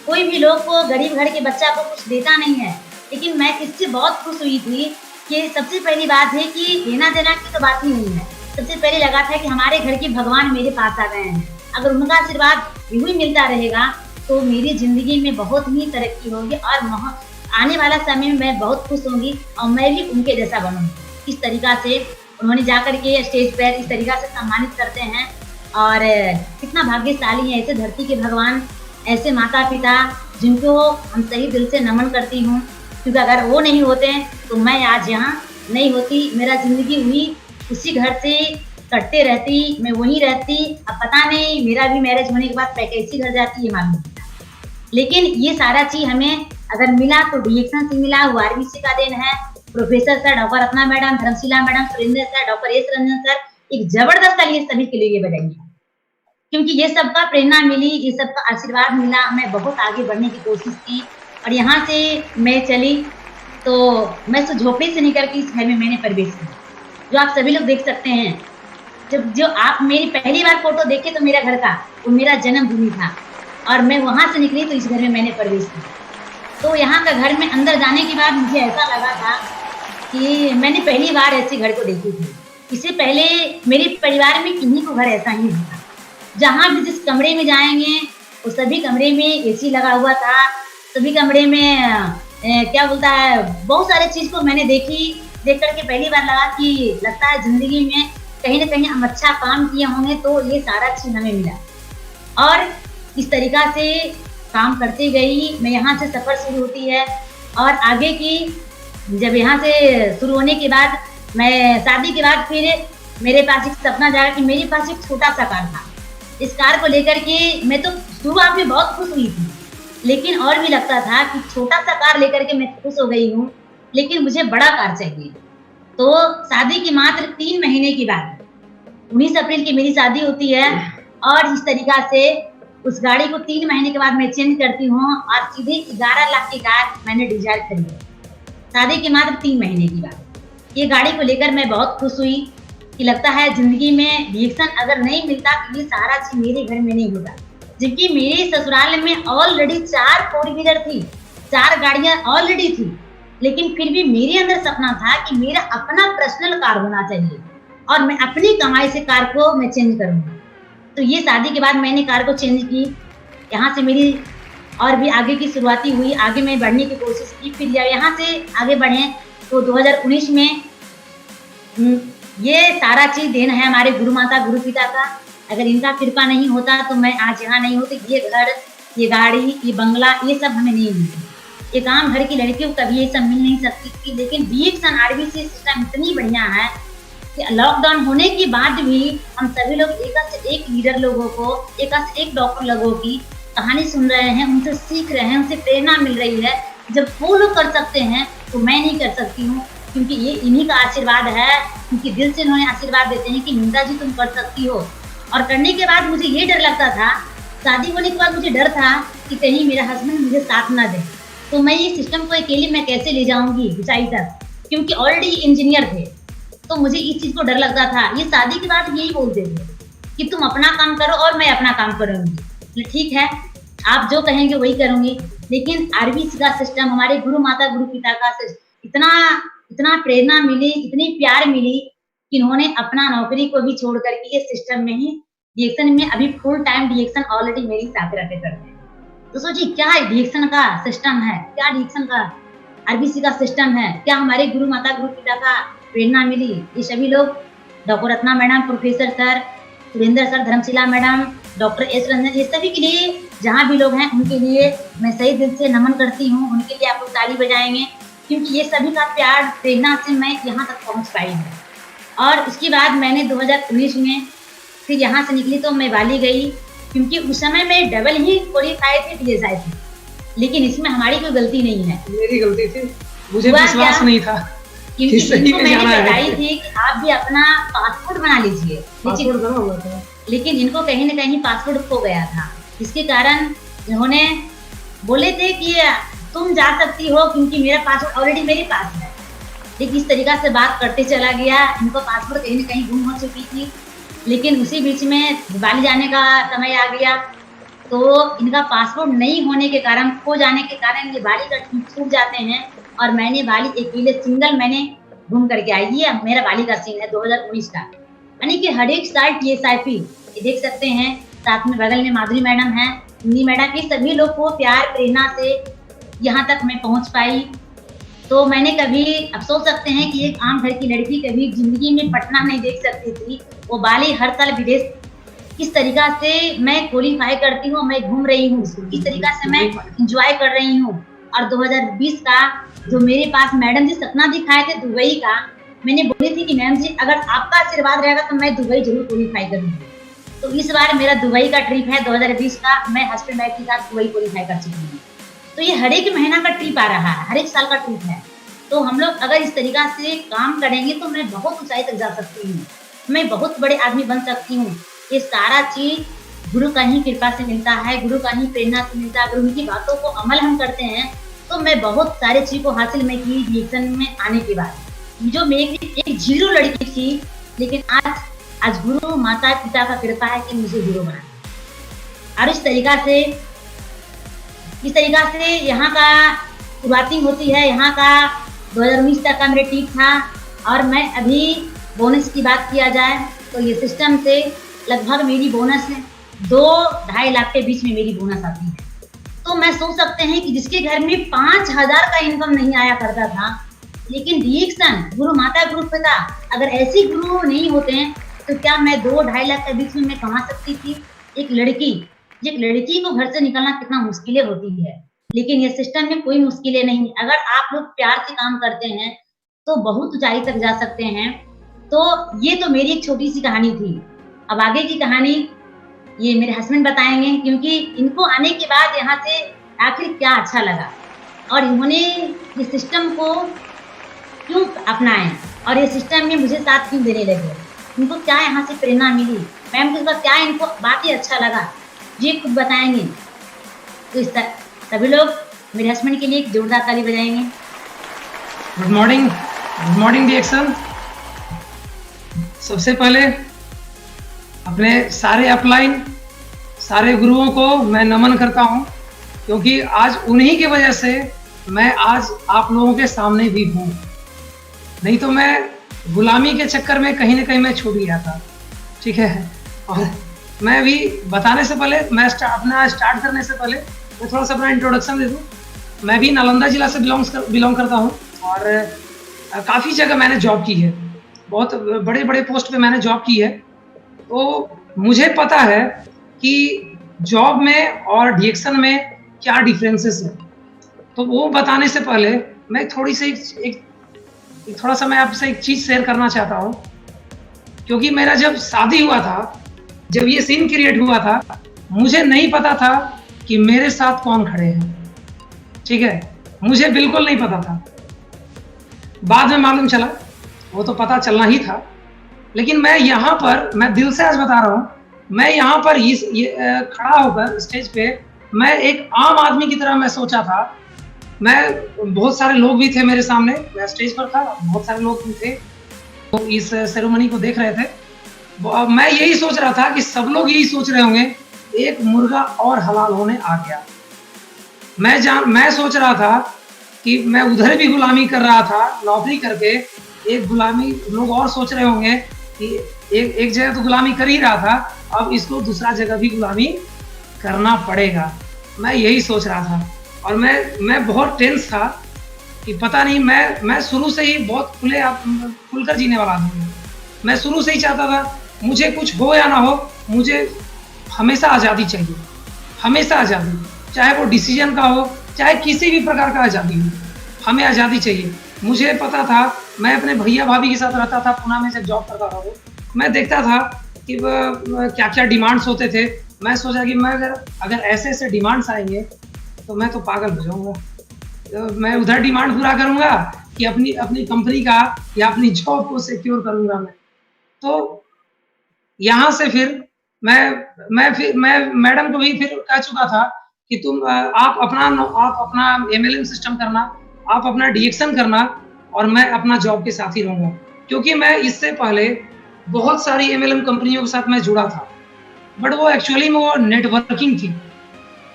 कोई भी लोग को, गरीब घर के बच्चा को कुछ देता नहीं है। लेकिन मैं इससे बहुत खुश हुई थी कि सबसे पहली बात है कि लेना देना की तो बात ही नहीं है, सबसे पहले लगा था कि हमारे घर के भगवान मेरे पास आ गए हैं, अगर उनका आशीर्वाद यूं ही मिलता रहेगा तो मेरी जिंदगी में बहुत ही तरक्की होगी और आने वाला समय में मैं बहुत खुश होंगी और मैं भी उनके जैसा बनूंगी। इस तरीका से उन्होंने जाकर के स्टेज पर इस तरीका से सम्मानित करते हैं, और कितना भाग्यशाली है ऐसे धरती के भगवान, ऐसे माता पिता जिनको हम सही दिल से नमन करती हूँ, क्योंकि अगर वो नहीं होते तो मैं आज यहाँ नहीं होती। मेरा जिंदगी हुई उसी घर से कटते रहती, मैं वहीं रहती। अब पता नहीं मेरा भी मैरिज होने के बाद कैसी घर जाती है मालूम, लेकिन ये सारा चीज हमें अगर मिला तो डिएक्शन से मिला, वो RBC का देन है। Professor sir, doctor Ratna madam, Dharamshila madam, Surendra sir, doctor S Ranjan sir, एक जबरदस्त ताली सभी के लिए बजाएंगे, क्योंकि ये सबका प्रेरणा मिली, ये सबका आशीर्वाद मिला, मैं बहुत आगे बढ़ने की कोशिश की। और यहाँ से मैं चली तो मैं उस झोपड़ी से निकल के इस घर में मैंने प्रवेश किया, जो आप सभी लोग देख सकते हैं। जब जो आप मेरी पहली बार फोटो देखे तो मेरा घर का, वो मेरा जन्मभूमि था, और मैं वहां से निकली तो इस घर में मैंने प्रवेश किया। तो यहाँ का घर में अंदर जाने के बाद मुझे ऐसा लगा था कि मैंने पहली बार ऐसे घर को देखी थी। इससे पहले मेरे परिवार में किन्हीं को घर ऐसा ही नहीं था। जहाँ भी जिस कमरे में जाएंगे वो सभी कमरे में AC लगा हुआ था, सभी कमरे में क्या बोलता है, बहुत सारे चीज को मैंने देख करके पहली बार लगा कि लगता है जिंदगी में कहीं ना कहीं हम अच्छा काम किए होंगे तो ये सारा चीज हमें मिला। और इस तरीका से काम करते गई, मैं यहाँ से सफर शुरू होती है। और आगे की जब यहाँ से शुरू होने के बाद, मैं शादी के बाद फिर मेरे पास एक सपना जागा कि मेरे पास एक छोटा सा कार था। इस कार को लेकर के मैं तो शुरुआत में बहुत खुश हुई थी, लेकिन और भी लगता था कि छोटा सा कार लेकर के मैं खुश हो गई हूँ, लेकिन मुझे बड़ा कार चाहिए। तो शादी की मात्र 3 महीने के बाद 19 अप्रैल की मेरी शादी होती है, और इस तरीका से उस गाड़ी को 3 महीने के बाद मैं चेंज करती हूँ, और सीधे 11 लाख की कार मैंने डिजायर खरीदी शादी के मात्र 3 महीने की बात। ये गाड़ी को लेकर मैं बहुत खुश हुई कि लगता है जिंदगी में रिएक्शन अगर नहीं मिलता तो ये सारा चीज मेरे घर में नहीं होता। जबकि मेरे ससुराल में ऑलरेडी 4 4 व्हीलर थी, 4 गाड़ियां ऑलरेडी थी, लेकिन फिर भी मेरे अंदर सपना था कि मेरा अपना पर्सनल कार होना चाहिए और मैं अपनी कमाई से कार को मैं चेंज करूंगी। तो ये शादी के बाद मैंने कार को चेंज की। यहाँ से मेरी और भी आगे की शुरुआती हुई, आगे मैं बढ़ने की कोशिश की। फिर यहाँ से आगे बढ़े तो 2019 में ये सारा चीज देन है हमारे गुरु माता गुरु पिता का। अगर इनका कृपा नहीं होता तो मैं आज यहाँ नहीं होती। ये घर, ये गाड़ी, ये बंगला, ये सब हमें नहीं मिलती। एक आम घर की लड़की को कभी ये सब मिल नहीं सकती थी। लेकिन डीएक्शन आरबीसी सिस्टम इतनी बढ़िया है कि लॉकडाउन होने के बाद भी हम सभी लोग एक से एक लीडर लोगों को, एक से एक डॉक्टर लोगों की कहानी सुन रहे हैं, उनसे सीख रहे हैं, उनसे प्रेरणा मिल रही है। जब वो लोग कर सकते हैं तो मैं नहीं कर सकती हूँ, क्योंकि ये इन्हीं का आशीर्वाद है, क्योंकि दिल से उन्होंने आशीर्वाद देते हैं कि मीता जी तुम कर सकती हो। और करने के बाद मुझे ये डर लगता था, शादी होने के बाद मुझे डर था कि कहीं मेरा हस्बैंड मुझे साथ ना दे, तो मैं ये सिस्टम को अकेले मैं कैसे ले जाऊंगी ऊंचाई तक, क्योंकि ऑलरेडी इंजीनियर थे। तो मुझे इस चीज को डर लगता था। ये शादी के बाद यही बोलते थे कि तुम अपना काम करो और मैं अपना काम करूंगी। ठीक है, आप जो कहेंगे वही करूंगी। लेकिन आरबीसी का सिस्टम, हमारे गुरु माता गुरु पिता का इतना प्रेरणा मिली, इतनी प्यार मिली कि इन्होंने अपना नौकरी को भी छोड़ करके ये सिस्टम में ही डीएक्शन में अभी फुल टाइम डीएक्शन ऑलरेडी मेरी साथ रहते करते हैं। तो सोचिए क्या डीएक्शन का सिस्टम है, क्या डीएक्शन का आरबीसी का सिस्टम है, क्या हमारे गुरु माता गुरु पिता का प्रेरणा मिली। ये सभी लोग doctor Ratna madam, professor sir, Surendra sir, Dharamshila madam, doctor S Ranjan, ये सभी के लिए जहाँ भी लोग हैं उनके लिए मैं सही दिल से नमन करती हूँ। उनके लिए आप लोग ताली बजाएंगे, क्योंकि ये सभी का प्यार प्रेरणा से मैं यहाँ तक पहुँच पाई हूँ। और उसके बाद मैंने 2019 में फिर यहाँ से निकली तो मैं वाली गई, क्योंकि उस समय में डबल ही क्वालिफाई थी पीएसआई थी। लेकिन इसमें हमारी कोई गलती नहीं है, मेरी गलती थी, मुझे विश्वास नहीं था, क्योंकि इनको मैंने बताई थी कि आप भी अपना पासपोर्ट बना लीजिए, लेकिन इनको कहीं न कहीं पासपोर्ट खो गया था, जिसके कारण इन्होंने बोले थे कि तुम जा सकती हो, क्योंकि मेरा पासपोर्ट ऑलरेडी मेरे पास है। लेकिन इस तरीका से बात करते चला गया, इनको पासपोर्ट कहीं न कहीं गुम हो चुकी थी। लेकिन उसी बीच में दिवाली जाने का समय आ गया, तो इनका पासपोर्ट नहीं होने के कारण, खो जाने के कारण ये बाली का छूट जाते हैं। और मैंने बाली अकेले सिंगल मैंने घूम करके आई। ये मेरा बाली का सीन है 2019 का, यानी कि हर एक साल टीएसआईपी देख सकते हैं। साथ में बगल में माधुरी मैडम है, हिंदी मैडम, ये सभी लोग को प्यार प्रेरणा से यहाँ तक मैं पहुँच पाई। तो मैंने कभी, अब सोच सकते हैं कि एक आम घर की लड़की कभी जिंदगी में पटना नहीं देख सकती थी, वो बाली हर साल विदेश किस तरीका से मैं क्वालिफाई करती हूँ, मैं घूम रही हूँ, किस तरीका से मैं इंजॉय कर रही हूँ। और 2020 का जो मेरे पास मैडम जी सपना दिखाए थे दुबई का, मैंने बोली थी कि मैम जी अगर आपका आशीर्वाद रहेगा तो मैं दुबई जरूर क्वालिफाई करूँगी। तो इस बार मेरा दुबई का ट्रिप है 2020 का, मैं हस्बैंड वाइफ के साथ दुबई क्वालिफाई कर चुकी हूँ। तो ये हर एक महीना का ट्रिप आ रहा है, हर एक साल का ट्रिप है। तो हम लोग अगर इस तरीका से काम करेंगे तो मैं बहुत ऊंचाई तक जा सकती हूँ, मैं बहुत बड़े आदमी बन सकती हूँ। ये सारा चीज गुरु का ही कृपा से मिलता है, गुरु का ही प्रेरणा से मिलता है। अगर उनकी बातों को अमल हम करते हैं तो मैं बहुत सारे चीज को हासिल मैं की डीएक्शन में आने के बाद। जो मेरी एक जीरो लड़की थी, लेकिन आज गुरु माता पिता का कृपा है कि मुझे हीरो बना। और इस तरीका से यहाँ का शुरुआती होती है। यहाँ का 2019 तक का मेरे टीम था। और मैं अभी बोनस की बात किया जाए तो ये सिस्टम से लगभग मेरी बोनस 2-2.5 लाख के बीच में मेरी बोनस आती है। तो मैं सोच सकते हैं कि जिसके घर में 5,000 का इनकम नहीं आया करता था, लेकिन डीएक्शन गुरु माता गुरु पिता अगर ऐसे गुरु नहीं होते हैं तो क्या मैं 2-2.5 लाख के बीच में मैं कमा सकती थी। एक लड़की को घर से निकलना कितना मुश्किलें होती है, लेकिन ये सिस्टम में कोई मुश्किलें नहीं। अगर आप लोग प्यार से काम करते हैं तो बहुत ऊंचाई तक जा सकते हैं। तो ये तो मेरी एक छोटी सी कहानी थी। अब आगे की कहानी ये मेरे हस्बैंड बताएंगे, क्योंकि इनको आने के बाद यहाँ से आखिर क्या अच्छा लगा और इन्होंने ये सिस्टम को क्यों अपनाए और ये सिस्टम में मुझे साथ क्यों देने लगे, इनको क्या यहाँ से प्रेरणा मिली, मैम के बाद क्या इनको बात ही अच्छा लगा, ये खुद बताएंगे। तो इस सभी लोग मेरे हस्बैंड के लिए एक जोरदार ताली बजाएंगे। गुड मॉर्निंग डीएक्शन। सबसे पहले अपने सारे अपलाइन सारे गुरुओं को मैं नमन करता हूं, क्योंकि आज उन्हीं की वजह से मैं आज आप लोगों के सामने भी हूं। नहीं तो मैं गुलामी के चक्कर में कहीं ना कहीं मैं छूट गया था। ठीक है, और मैं भी बताने से पहले, मैं अपना स्टार्ट करने से पहले मैं थोड़ा सा अपना इंट्रोडक्शन दे दूं। मैं भी नालंदा जिला से बिलोंग करता हूं और काफ़ी जगह मैंने जॉब की है, बहुत बड़े बड़े पोस्ट पे मैंने जॉब की है। तो मुझे पता है कि जॉब में और डीएक्शन में क्या डिफरेंसेस है। तो वो बताने से पहले मैं थोड़ी सी थोड़ा सा मैं आपसे एक चीज़ शेयर करना चाहता हूँ, क्योंकि मेरा जब शादी हुआ था, जब ये सीन क्रिएट हुआ था, मुझे नहीं पता था कि मेरे साथ कौन खड़े हैं, ठीक है, मुझे बिल्कुल नहीं पता था। बाद में मालूम चला, वो तो पता चलना ही था। लेकिन मैं यहाँ पर, मैं दिल से आज बता रहा हूँ, मैं यहाँ पर खड़ा होकर स्टेज पे मैं एक आम आदमी की तरह मैं सोचा था। मैं, बहुत सारे लोग भी थे मेरे सामने, मैं स्टेज पर था, बहुत सारे लोग भी थे तो इस सेरेमनी को देख रहे थे। मैं यही सोच रहा था कि सब लोग यही सोच रहे होंगे, एक मुर्गा और हलाल होने आ गया। मैं सोच रहा था कि मैं उधर भी गुलामी कर रहा था, नौकरी करके एक गुलामी, लोग और सोच रहे होंगे कि एक जगह तो गुलामी कर ही रहा था, अब इसको दूसरा जगह भी गुलामी करना पड़ेगा। मैं यही सोच रहा था और मैं बहुत टेंस था कि पता नहीं, मैं शुरू से ही बहुत खुलकर जीने वाला आदमी हूँ। मैं शुरू से ही चाहता था, मुझे कुछ हो या ना हो, मुझे हमेशा आज़ादी चाहिए, हमेशा आज़ादी, चाहे वो डिसीजन का हो, चाहे किसी भी प्रकार का आज़ादी हो, हमें आज़ादी चाहिए। मुझे पता था, मैं अपने भैया भाभी के साथ रहता था, पुणे में जब जॉब करता था तो मैं देखता था कि क्या क्या डिमांड्स होते थे। मैं सोचा कि मैं अगर ऐसे ऐसे डिमांड्स आएंगे तो मैं तो पागल हो जाऊँगा। मैं उधर डिमांड पूरा करूँगा कि अपनी कंपनी का या अपनी जॉब को सिक्योर करूँगा मैं। तो यहाँ से फिर मैं मैडम को भी फिर कह चुका था कि तुम आप अपना एमएलएम सिस्टम करना, आप अपना डीएक्शन करना और मैं अपना जॉब के साथ ही रहूँगा। क्योंकि मैं इससे पहले बहुत सारी एमएलएम कंपनियों के साथ मैं जुड़ा था, बट वो एक्चुअली में वो नेटवर्किंग थी,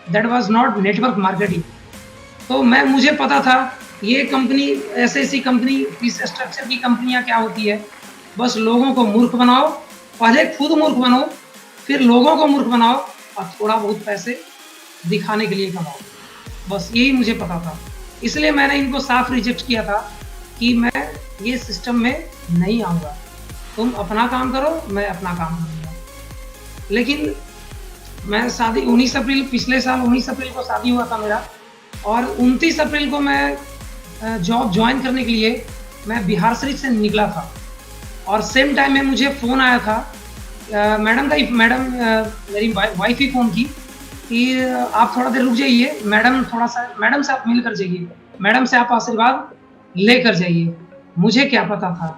that was not network marketing. तो मुझे पता था ये कंपनी, ऐसी कंपनी, इस स्ट्रक्चर की कंपनियां क्या होती है, बस लोगों को मूर्ख बनाओ, पहले खुद मूर्ख बनो, फिर लोगों को मूर्ख बनाओ और थोड़ा बहुत पैसे दिखाने के लिए कमाओ, बस यही मुझे पता था। इसलिए मैंने इनको साफ रिजेक्ट किया था कि मैं ये सिस्टम में नहीं आऊँगा, तुम अपना काम करो, मैं अपना काम करूँगा। लेकिन मैं शादी 19 अप्रैल, पिछले साल 19 अप्रैल को शादी हुआ था मेरा, और 29 अप्रैल को मैं जॉब ज्वाइन करने के लिए मैं बिहार शरीफ से निकला था। और सेम टाइम में मुझे फ़ोन आया था मैडम मेरी वाइफ ही फ़ोन की कि आप थोड़ा देर रुक जाइए, मैडम से आप मिल कर जाइए, मैडम से आप आशीर्वाद लेकर जाइए। मुझे क्या पता था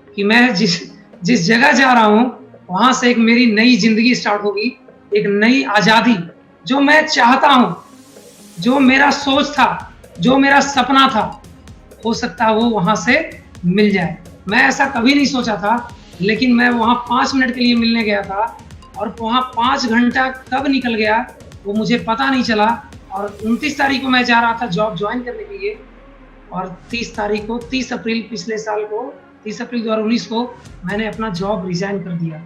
कि मैं जिस जगह जा रहा हूँ वहाँ से एक मेरी नई ज़िंदगी स्टार्ट होगी, एक नई आज़ादी, जो मैं चाहता हूँ, जो मेरा सोच था, जो मेरा सपना था, हो सकता है वो वहाँ से मिल जाए। मैं ऐसा कभी नहीं सोचा था, लेकिन मैं वहाँ 5 मिनट के लिए मिलने गया था और वहाँ 5 घंटा कब निकल गया वो मुझे पता नहीं चला। और 29 तारीख को मैं जा रहा था जॉब ज्वाइन करने के लिए, और 30 अप्रैल पिछले साल को, 30 अप्रैल 2019 को मैंने अपना जॉब रिजाइन कर दिया।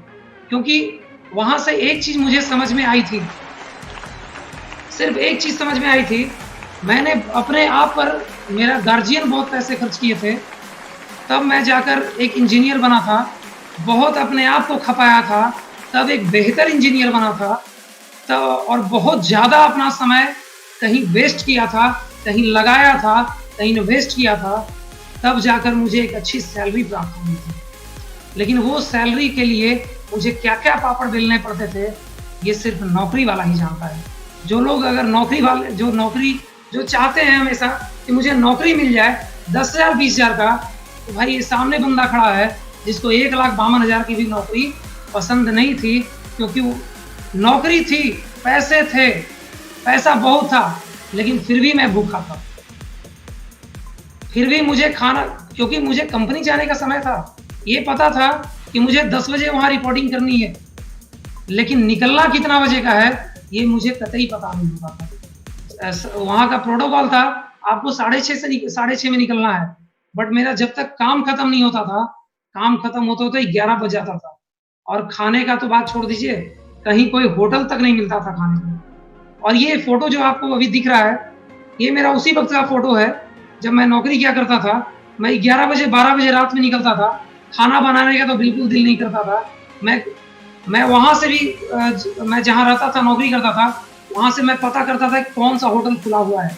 क्योंकि वहाँ से एक चीज़ मुझे समझ में आई थी, सिर्फ एक चीज़ समझ में आई थी, मैंने अपने आप पर, मेरा गार्जियन बहुत पैसे खर्च किए थे, तब मैं जाकर एक इंजीनियर बना था, बहुत अपने आप को खपाया था, तब एक बेहतर इंजीनियर बना था, तब और बहुत ज़्यादा अपना समय कहीं वेस्ट किया था, कहीं लगाया था, कहीं इन्वेस्ट किया था, तब जाकर मुझे एक अच्छी सैलरी प्राप्त हुई थी। लेकिन वो सैलरी के लिए मुझे क्या क्या पापड़ बेलने पड़ते थे, ये सिर्फ नौकरी वाला ही जानता है। जो लोग अगर नौकरी जो चाहते हैं हमेशा कि मुझे नौकरी मिल जाए 10,000 20,000 का, तो भाई ये सामने बंदा खड़ा है जिसको 1,52,000 की भी नौकरी पसंद नहीं थी, क्योंकि वो नौकरी थी, पैसे थे, पैसा बहुत था, लेकिन फिर भी मैं भूखा था, फिर भी मुझे खाना, क्योंकि मुझे कंपनी जाने का समय था, ये पता था कि मुझे 10 बजे वहाँ रिपोर्टिंग करनी है, लेकिन निकलना कितना बजे का है ये मुझे कतई पता नहीं होता था। वहाँ का प्रोटोकॉल था आपको 6:30 में निकलना है, बट मेरा जब तक काम खत्म नहीं होता था, काम खत्म होते होते 11 बज जाता था। और खाने का तो बात छोड़ दीजिए, कहीं कोई होटल तक नहीं मिलता था खाने को। और ये फोटो जो आपको अभी दिख रहा है, ये मेरा उसी वक्त का फोटो है जब मैं नौकरी किया करता था। मैं 11 बजे 12 बजे रात में निकलता था, खाना बनाने का तो बिल्कुल दिल नहीं करता था। मैं वहाँ से भी, मैं जहाँ रहता था, नौकरी करता था, वहाँ से मैं पता करता था कि कौन सा होटल खुला हुआ है,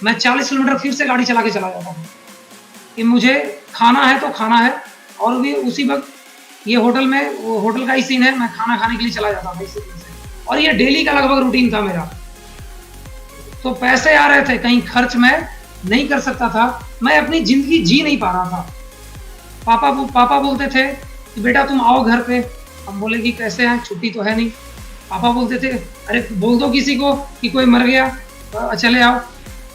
मैं 40 किलोमीटर फिर से गाड़ी चला के चला जाता था कि मुझे खाना है तो खाना है, और भी उसी वक्त ये होटल में, वो होटल का ही सीन है, मैं खाना खाने के लिए चला जाता था इसी वजह से, और ये डेली का लगभग रूटीन था मेरा। तो पैसे आ रहे थे, कहीं खर्च मैं नहीं कर सकता था, मैं अपनी जिंदगी जी नहीं पा रहा था। पापा बोलते थे कि बेटा तुम आओ घर पे। हम बोले कि कैसे हैं, छुट्टी तो है नहीं। पापा बोलते थे अरे बोल दो किसी को कि कोई मर गया, चले आओ।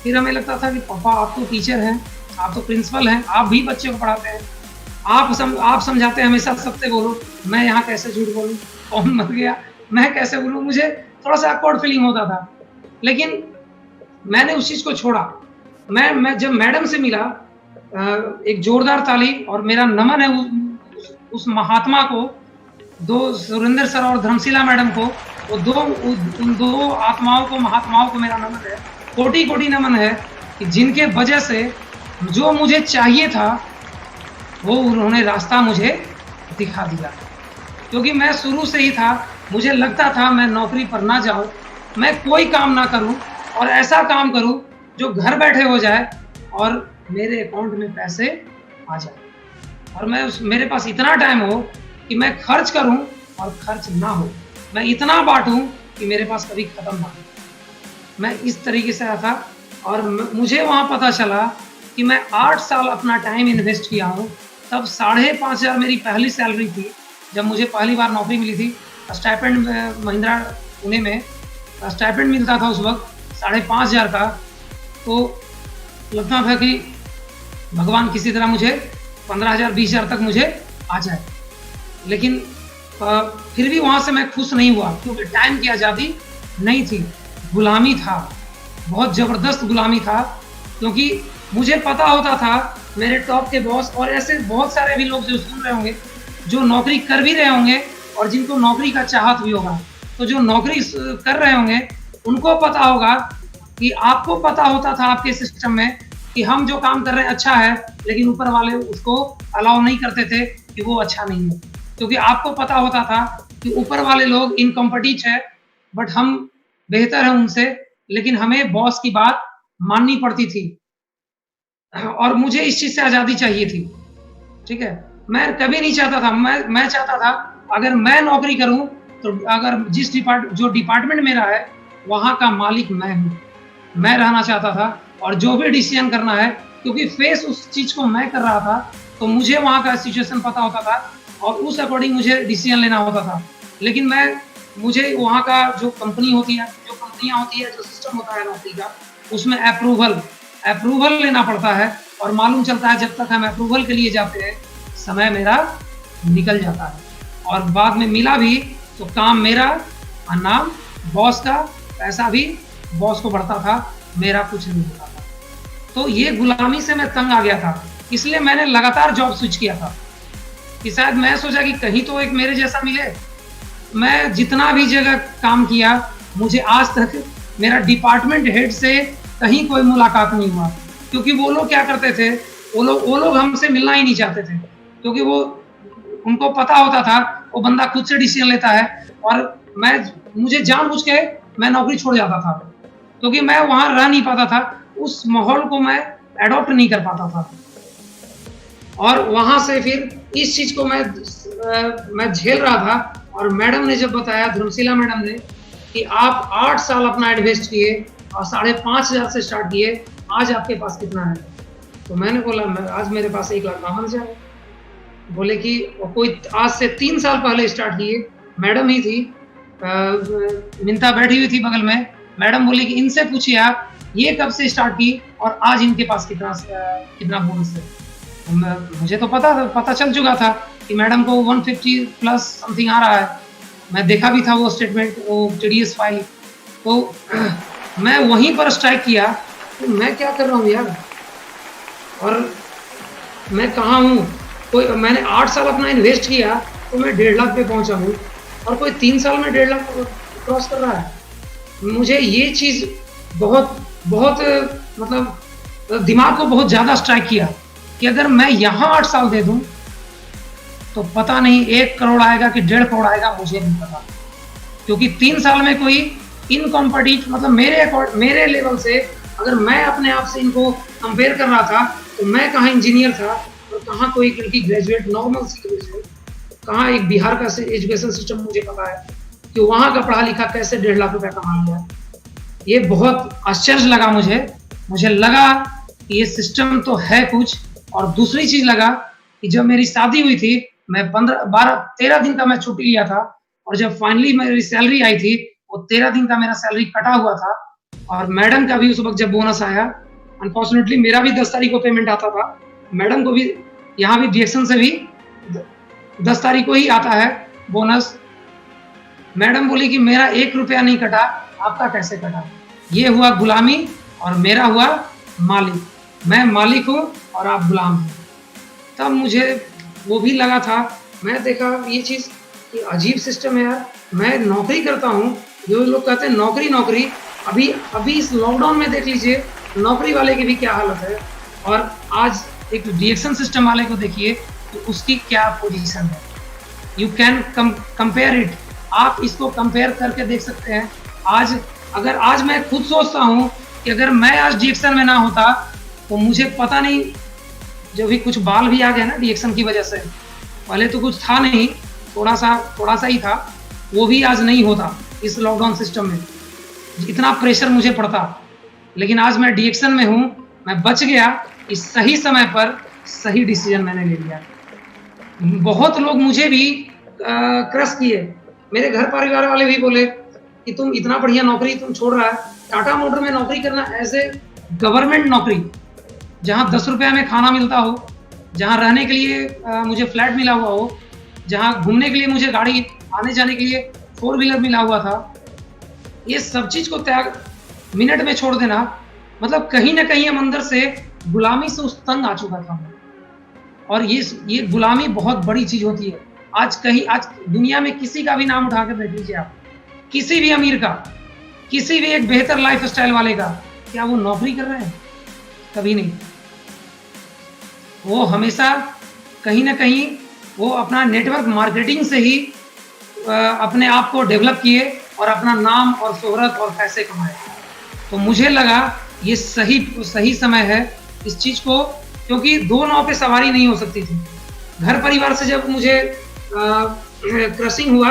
फिर हमें लगता था कि पापा आप तो टीचर हैं, आप तो प्रिंसिपल हैं, आप भी बच्चे को पढ़ाते हैं, आप समझाते हैं हमेशा सत्य बोलो, मैं यहाँ कैसे झूठ बोलूँ, कौन मर गया मैं कैसे बोलूँ। मुझे थोड़ा सा ऑकवर्ड फीलिंग होता था, लेकिन मैंने उस चीज़ को छोड़ा। मैं जब मैडम से मिला, एक जोरदार ताली और मेरा नमन है उस महात्मा को, दो सुरेंद्र सर और धर्मशिला मैडम को, उन दो आत्माओं को, महात्माओं को मेरा नमन है, कोटि कोटि नमन है कि जिनके वजह से जो मुझे चाहिए था वो उन्होंने रास्ता मुझे दिखा दिया। क्योंकि मैं शुरू से ही था, मुझे लगता था मैं नौकरी पर ना जाऊं, मैं कोई काम ना करूं और ऐसा काम करूं जो घर बैठे हो जाए और मेरे अकाउंट में पैसे आ जाए, और मेरे पास इतना टाइम हो कि मैं खर्च करूं और खर्च ना हो, मैं इतना बांटूं कि मेरे पास कभी खत्म ना हो। मैं इस तरीके से था, और मुझे वहाँ पता चला कि मैं 8 साल अपना टाइम इन्वेस्ट किया हूँ। तब 5,500 मेरी पहली सैलरी थी, जब मुझे पहली बार नौकरी मिली थी। स्टाइपेंड महिंद्रा पुणे में स्टाइपेंड मिलता था उस वक्त 5,500 का। तो लगता था कि भगवान किसी तरह मुझे 15,000 20,000 तक मुझे आ जाए, लेकिन फिर भी वहाँ से मैं खुश नहीं हुआ, क्योंकि टाइम की आज़ादी नहीं थी, गुलामी था, बहुत ज़बरदस्त गुलामी था। क्योंकि मुझे पता होता था मेरे टॉप के बॉस और ऐसे बहुत सारे भी लोग जो सुन रहे होंगे, जो नौकरी कर भी रहे होंगे और जिनको नौकरी का चाहत भी होगा, तो जो नौकरी कर रहे होंगे उनको पता होगा कि आपको पता होता था आपके सिस्टम में कि हम जो काम कर रहे हैं अच्छा है, लेकिन ऊपर वाले उसको अलाउ नहीं करते थे कि वो अच्छा नहीं है। क्योंकि आपको पता होता था कि ऊपर वाले लोग इनकम्पिटिट है, बट हम बेहतर हैं उनसे, लेकिन हमें बॉस की बात माननी पड़ती थी, और मुझे इस चीज़ से आज़ादी चाहिए थी। ठीक है, मैं कभी नहीं चाहता था, मैं चाहता था अगर मैं नौकरी करूं तो अगर जो डिपार्टमेंट मेरा है वहाँ का मालिक मैं हूँ, मैं रहना चाहता था, और जो भी डिसीजन करना है, क्योंकि फेस उस चीज़ को मैं कर रहा था, तो मुझे वहाँ का सिचुएशन पता होता था और उस अकॉर्डिंग मुझे डिसीजन लेना होता था। लेकिन मुझे वहाँ का जो कंपनियाँ होती है, जो सिस्टम होता है नौकरी का, उसमें अप्रूवल लेना पड़ता है, और मालूम चलता है जब तक हम अप्रूवल के लिए जाते हैं समय मेरा निकल जाता है, और बाद में मिला भी तो काम मेरा और नाम बॉस का, पैसा भी बॉस को बढ़ता था, मेरा कुछ नहीं होता था। तो ये गुलामी से मैं तंग आ गया था, इसलिए मैंने लगातार जॉब स्विच किया था कि शायद मैं सोचा कि कहीं तो एक मेरे जैसा मिले। मैं जितना भी जगह काम किया, मुझे आज तक मेरा डिपार्टमेंट हेड से कहीं कोई मुलाकात नहीं हुआ, क्योंकि वो लोग क्या करते थे, वो लोग हमसे मिलना ही नहीं चाहते थे, क्योंकि उनको पता होता था वो बंदा खुद से डिसीजन लेता है, और मुझे जानबूझ के मैं नौकरी छोड़ जाता था, क्योंकि मैं वहाँ रह नहीं पाता था, उस माहौल को मैं एडॉप्ट नहीं कर पाता था। और वहाँ से फिर इस चीज़ को मैं झेल रहा था, और मैडम ने जब बताया, धर्मशिला मैडम ने, कि आप 8 साल अपना इन्वेस्ट किए और 5,500 से स्टार्ट किए, आज आपके पास कितना है? तो मैंने बोला आज मेरे पास 1,52,000 है। बोले कि कोई आज से 3 साल पहले स्टार्ट किए, मैडम ही थी, मिंता बैठी हुई थी बगल में। मैडम बोली कि इनसे पूछिए आप ये कब से स्टार्ट की और आज इनके पास कितना बोनस है। तो मुझे तो पता चल चुका था कि मैडम को 150 प्लस समथिंग आ रहा है, मैं देखा भी था वो स्टेटमेंट, वो TDS फाइल। तो मैं वहीं पर स्ट्राइक किया, तो मैं क्या कर रहा हूँ यार, और मैं कहाँ हूँ। मैंने 8 साल अपना इन्वेस्ट किया तो मैं 1.5 लाख पे पहुँचा हूँ, और कोई 3 साल में 1.5 लाख क्रॉस कर रहा है। मुझे ये चीज़ बहुत मतलब दिमाग को बहुत ज़्यादा स्ट्राइक किया कि अगर मैं यहाँ 8 साल दे दूँ तो पता नहीं 1 करोड़ आएगा कि 1.5 करोड़ आएगा, मुझे नहीं पता। क्योंकि 3 साल में कोई इनकॉम्पिटिट, मतलब मेरे लेवल से अगर मैं अपने आप से इनको कंपेयर कर रहा था तो मैं कहाँ इंजीनियर था और कहाँ कोई लड़की ग्रेजुएट नॉर्मल सी ग्रेजुएट, कहाँ एक बिहार का एजुकेशन सिस्टम मुझे पता है कि वहाँ का पढ़ा लिखा कैसे 1.5 लाख रुपया कमा लिया। ये बहुत आश्चर्य लगा मुझे लगा कि ये सिस्टम तो है कुछ। और दूसरी चीज लगा कि जब मेरी शादी हुई थी मैं 13 दिन का मैं छुट्टी लिया था और जब फाइनली मेरी सैलरी आई थी वो 13 दिन का मेरा सैलरी कटा हुआ था और मैडम का भी उस वक्त जब बोनस आया, अनफॉर्चुनेटली मेरा भी 10 तारीख को पेमेंट आता था, मैडम को भी यहाँ भी DXN से भी 10 तारीख को ही आता है बोनस। मैडम बोली कि मेरा 1 रुपया नहीं कटा, आपका कैसे कटा? ये हुआ गुलामी और मेरा हुआ मालिक। मैं मालिक हूँ और आप गुलाम हैं। तब मुझे वो भी लगा था, मैं देखा ये चीज़ कि अजीब सिस्टम है यार। मैं नौकरी करता हूँ, जो लोग कहते हैं नौकरी नौकरी, अभी इस लॉकडाउन में देख लीजिए नौकरी वाले की भी क्या हालत है और आज एक DXN सिस्टम वाले को देखिए तो उसकी क्या पोजीशन है। यू कैन कंपेयर इट, आप इसको कंपेयर करके देख सकते हैं। आज मैं खुद सोचता हूँ कि अगर मैं आज DXN में ना होता तो मुझे पता नहीं, जो भी कुछ बाल भी आ गया ना DXN की वजह से, पहले तो कुछ था नहीं, थोड़ा सा ही था, वो भी आज नहीं होता इस लॉकडाउन सिस्टम में, इतना प्रेशर मुझे पड़ता। लेकिन आज मैं DXN में हूँ, मैं बच गया, इस सही समय पर सही डिसीजन मैंने ले लिया। बहुत लोग मुझे भी क्रश किए, मेरे घर परिवार वाले भी बोले कि तुम इतना बढ़िया नौकरी तुम छोड़ रहा है। टाटा मोटर में नौकरी करना एज ए गवर्नमेंट नौकरी, जहाँ 10 रुपया में खाना मिलता हो, जहाँ रहने के लिए मुझे फ्लैट मिला हुआ हो, जहाँ घूमने के लिए मुझे गाड़ी आने जाने के लिए 4 व्हीलर मिला हुआ था, ये सब चीज़ को त्याग मिनट में छोड़ देना, मतलब कहीं ना कहीं हम अंदर से गुलामी से उस तंग आ चुका था। और ये गुलामी बहुत बड़ी चीज होती है। आज दुनिया में किसी का भी नाम उठा कर देख लीजिए आप, किसी भी अमीर का, किसी भी एक बेहतर लाइफ स्टाइल वाले का, क्या वो नौकरी कर रहे हैं? कभी नहीं। वो हमेशा कहीं ना कहीं वो अपना नेटवर्क मार्केटिंग से ही अपने आप को डेवलप किए और अपना नाम और शोहरत और पैसे कमाए। तो मुझे लगा ये सही समय है इस चीज को, क्योंकि 2 नाव पे सवारी नहीं हो सकती थी। घर परिवार से जब मुझे क्रशिंग हुआ,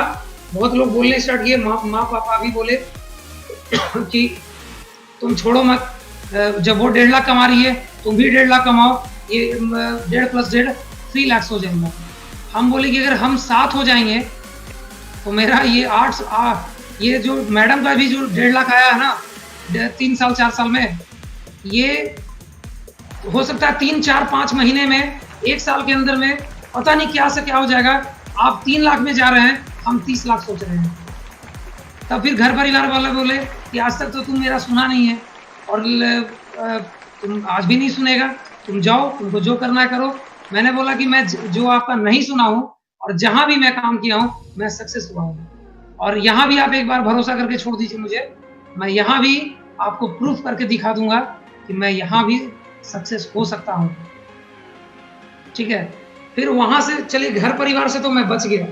बहुत लोग बोलने स्टार्ट किए, माँ पापा भी बोले कि तुम छोड़ो मत, जब वो 1.5 लाख कमा रही है तुम भी 1.5 लाख कमाओ, ये 1.5 + 1.5 3 लाख हो जाएंगे। हम बोले कि अगर हम साथ हो जाएंगे तो मेरा ये जो मैडम का भी जो 1.5 लाख आया है ना 3 साल 4 साल में, ये हो सकता है 3 4 5 महीने में, 1 साल के अंदर में पता नहीं क्या से क्या हो जाएगा। आप 3 लाख में जा रहे हैं, हम 30 लाख सोच रहे हैं। तब फिर घर परिवार वाले बोले कि आज तक तो तुम मेरा सुना नहीं है और तुम आज भी नहीं सुनेगा, तुम जाओ, तुमको जो करना है करो। मैंने बोला कि मैं जो आपका नहीं सुना हूँ और जहाँ भी मैं काम किया हूँ मैं सक्सेस हुआ हूँ, और यहाँ भी आप एक बार भरोसा करके छोड़ दीजिए मुझे, मैं यहाँ भी आपको प्रूफ करके दिखा दूंगा कि मैं यहाँ भी सक्सेस हो सकता हूँ। ठीक है, फिर वहां से चलिए घर परिवार से तो मैं बच गया,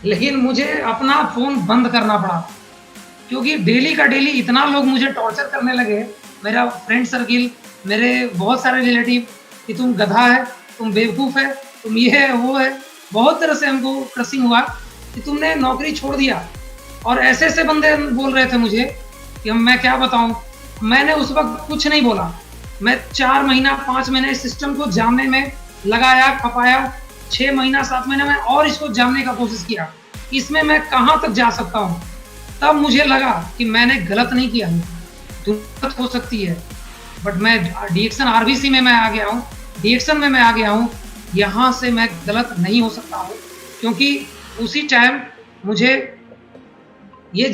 लेकिन मुझे अपना फोन बंद करना पड़ा, क्योंकि डेली का डेली इतना लोग मुझे टॉर्चर करने लगे, मेरा फ्रेंड सर्किल, मेरे बहुत सारे रिलेटिव, कि तुम गधा है, तुम बेवकूफ है, तुम ये है वो है, बहुत तरह से हमको क्रशिंग हुआ कि तुमने नौकरी छोड़ दिया। और ऐसे ऐसे बंदे बोल रहे थे मुझे कि मैं क्या बताऊं। मैंने उस वक्त कुछ नहीं बोला, मैं 4 महीना 5 महीने इस सिस्टम को जानने में लगाया, खपाया, 6 महीना 7 महीने में और इसको जानने का कोशिश किया, इसमें मैं कहाँ तक जा सकता हूँ। तब मुझे लगा कि मैंने गलत नहीं किया, गलत हो सकती है, बट मैं DXN RBC में मैं आ गया हूँ, DXN में मैं आ गया हूँ, यहाँ से मैं गलत नहीं हो सकता हूँ, क्योंकि उसी टाइम मुझे ये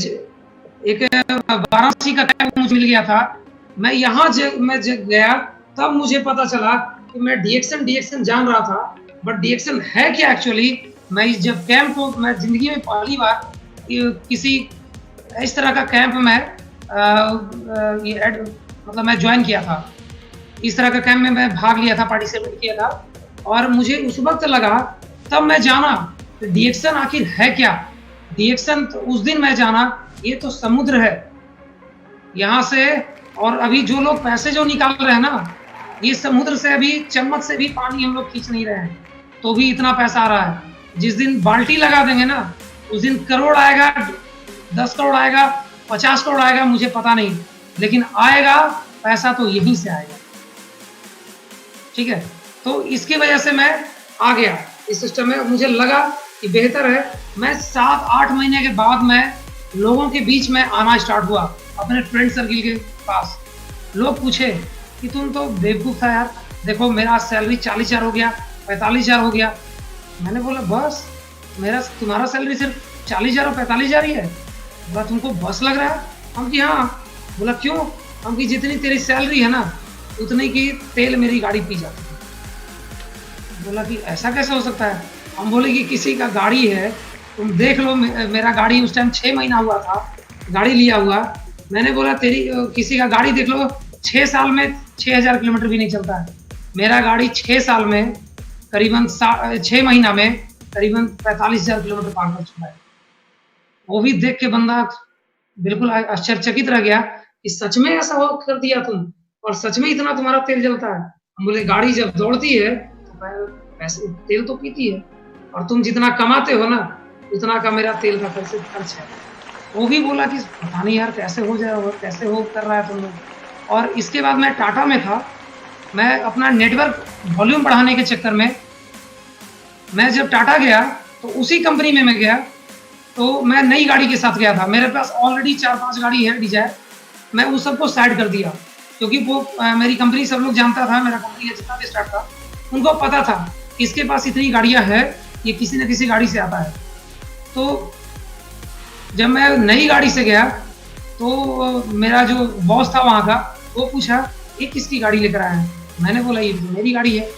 एक वाराणसी का कैंप मुझे मिल गया था। मैं यहाँ मैं गया, तब मुझे पता चला कि मैं DXN जान रहा था, बट DXN है क्या एक्चुअली। मैं जब कैंप को, मैं जिंदगी में पहली बार किसी इस तरह का कैंप में मतलब मैं ज्वाइन किया था, इस तरह का कैंप में मैं भाग लिया था, पार्टिसिपेट किया था, और मुझे उस वक्त लगा, तब मैं जाना DXN आखिर है क्या। DXN तो उस दिन मैं जाना, ये तो समुद्र है, यहाँ से और अभी जो लोग पैसे जो निकाल रहे हैं ना, ये समुद्र से अभी चम्मच से भी पानी हम लोग खींच नहीं रहे हैं, तो भी इतना पैसा आ रहा है। जिस दिन बाल्टी लगा देंगे ना, उस दिन करोड़ आएगा, 10 करोड़ आएगा, 50 करोड़ आएगा, मुझे पता नहीं, लेकिन आएगा पैसा तो यहीं से आएगा। ठीक है, तो इसकी वजह से मैं आ गया इस सिस्टम में। मुझे लगा कि बेहतर है, मैं 7-8 महीने के बाद मैं लोगों के बीच में आना स्टार्ट हुआ, अपने फ्रेंड सर्किल के पास। लोग पूछे कि तुम तो बेवकूफ़ था यार, देखो मेरा सैलरी 40,000 हो गया, 45,000 हो गया। मैंने बोला बस तुम्हारा सैलरी सिर्फ 40,000 और 45,000 ही है? बोला तुमको बस लग रहा है? हम कि हाँ। बोला क्यों? हम कि जितनी तेरी सैलरी है ना, उतनी की तेल मेरी गाड़ी पी जाती है। बोला कि ऐसा कैसे हो सकता है? हम बोले कि किसी का गाड़ी है, तुम देख लो, मेरा गाड़ी उस टाइम 6 महीना हुआ था गाड़ी लिया हुआ। मैंने बोला तेरी किसी का गाड़ी देख लो, 6 साल में 6,000 किलोमीटर भी नहीं चलता है। मेरा गाड़ी 6 साल में करीबन 6 महीना में करीबन 45,000 किलोमीटर पार कर चुका है। वो भी देख के बंदा बिल्कुल आश्चर्यचकित रह गया कि सच में ऐसा हो कर दिया तुम, और सच में इतना तुम्हारा तेल जलता है? हम बोले गाड़ी जब दौड़ती है तो पैसे तेल तो पीती है, और तुम जितना कमाते हो ना, उतना का मेरा तेल का खर्च है। वो भी बोला कि पता नहीं यार कैसे हो जाए, कैसे हो कर रहा है तुम लोग। और इसके बाद मैं टाटा में था। मैं अपना नेटवर्क वॉल्यूम बढ़ाने के चक्कर में मैं जब टाटा गया तो उसी कंपनी में मैं गया, तो मैं नई गाड़ी के साथ गया था। मेरे पास ऑलरेडी 4-5 गाड़ी है डिजायर। मैं उस सबको साइड कर दिया, क्योंकि वो मेरी कंपनी सब लोग जानता था, मेरा कंपनी का जितना भी स्टाफ था उनको पता था कि इसके पास इतनी गाड़ियां है, ये किसी न किसी गाड़ी से आता है। तो जब मैं नई गाड़ी से गया तो मेरा जो बॉस था वहाँ का, वो पूछा ये किसकी गाड़ी लेकर आया है? मैंने बोला ये तो मेरी गाड़ी है।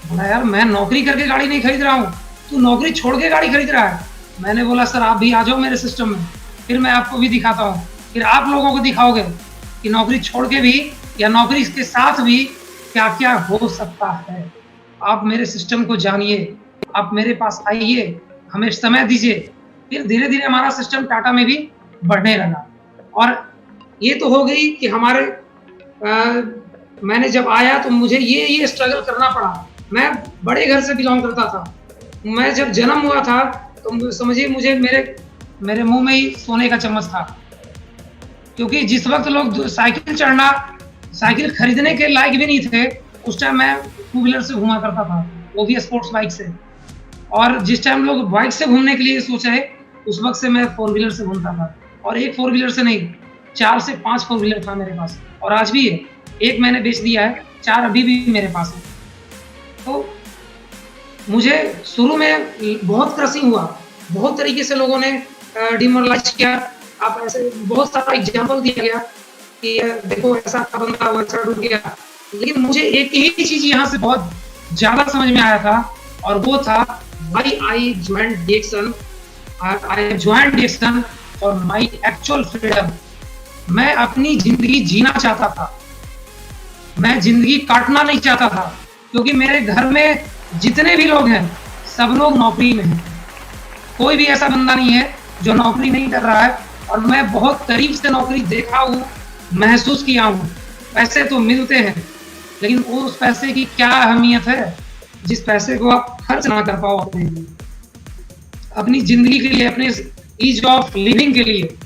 बोला यार मैं नौकरी करके गाड़ी नहीं खरीद रहा हूँ, तू नौकरी छोड़ के गाड़ी खरीद रहा है। मैंने बोला सर आप भी आ जाओ मेरे सिस्टम में, फिर मैं आपको भी दिखाता हूँ, फिर आप लोगों को दिखाओगे कि नौकरी छोड़ के भी या नौकरी के साथ भी क्या क्या हो सकता है। आप मेरे सिस्टम को जानिए, आप मेरे पास आइए, हमें समय दीजिए। फिर धीरे धीरे हमारा सिस्टम टाटा में भी बढ़ने लगा। और ये तो हो गई कि हमारे मैंने जब आया तो मुझे ये स्ट्रगल करना पड़ा। मैं बड़े घर से बिलोंग करता था। मैं जब जन्म हुआ था तो समझिए मुझे मेरे मुंह में ही सोने का चम्मच था, क्योंकि जिस वक्त लोग साइकिल खरीदने के लायक भी नहीं थे, उस टाइम मैं 2 व्हीलर से घुमा करता था, वो भी स्पोर्ट्स बाइक से। और जिस टाइम लोग बाइक से घूमने के लिए सोचे, उस वक्त से मैं 4 व्हीलर से घूमता था। और एक 4 व्हीलर से नहीं, 4 से 5 4 व्हीलर था मेरे पास, और आज भी है। एक मैंने बेच दिया है, 4 अभी भी मेरे पास है। तो मुझे शुरू में बहुत क्रशिंग हुआ, बहुत तरीके से लोगों ने डिमोरलाइज किया। आप ऐसे बहुत सारा एग्जाम्पल दिया गया कि देखो ऐसा बंदा वैसा डूब गया। लेकिन मुझे एक ही चीज यहाँ से बहुत ज्यादा समझ में आया था, और वो था why I joined DXN for my actual freedom। मैं अपनी जिंदगी जीना चाहता था, मैं जिंदगी काटना नहीं चाहता था, क्योंकि मेरे घर में जितने भी लोग हैं सब लोग नौकरी में हैं। कोई भी ऐसा बंदा नहीं है जो नौकरी नहीं कर रहा है। और मैं बहुत करीब से नौकरी देखा हूँ, महसूस किया हूँ। पैसे तो मिलते हैं, लेकिन उस पैसे की क्या अहमियत है जिस पैसे को आप खर्च ना कर पाओ अपनी जिंदगी के लिए, अपने ईज ऑफ लिविंग के लिए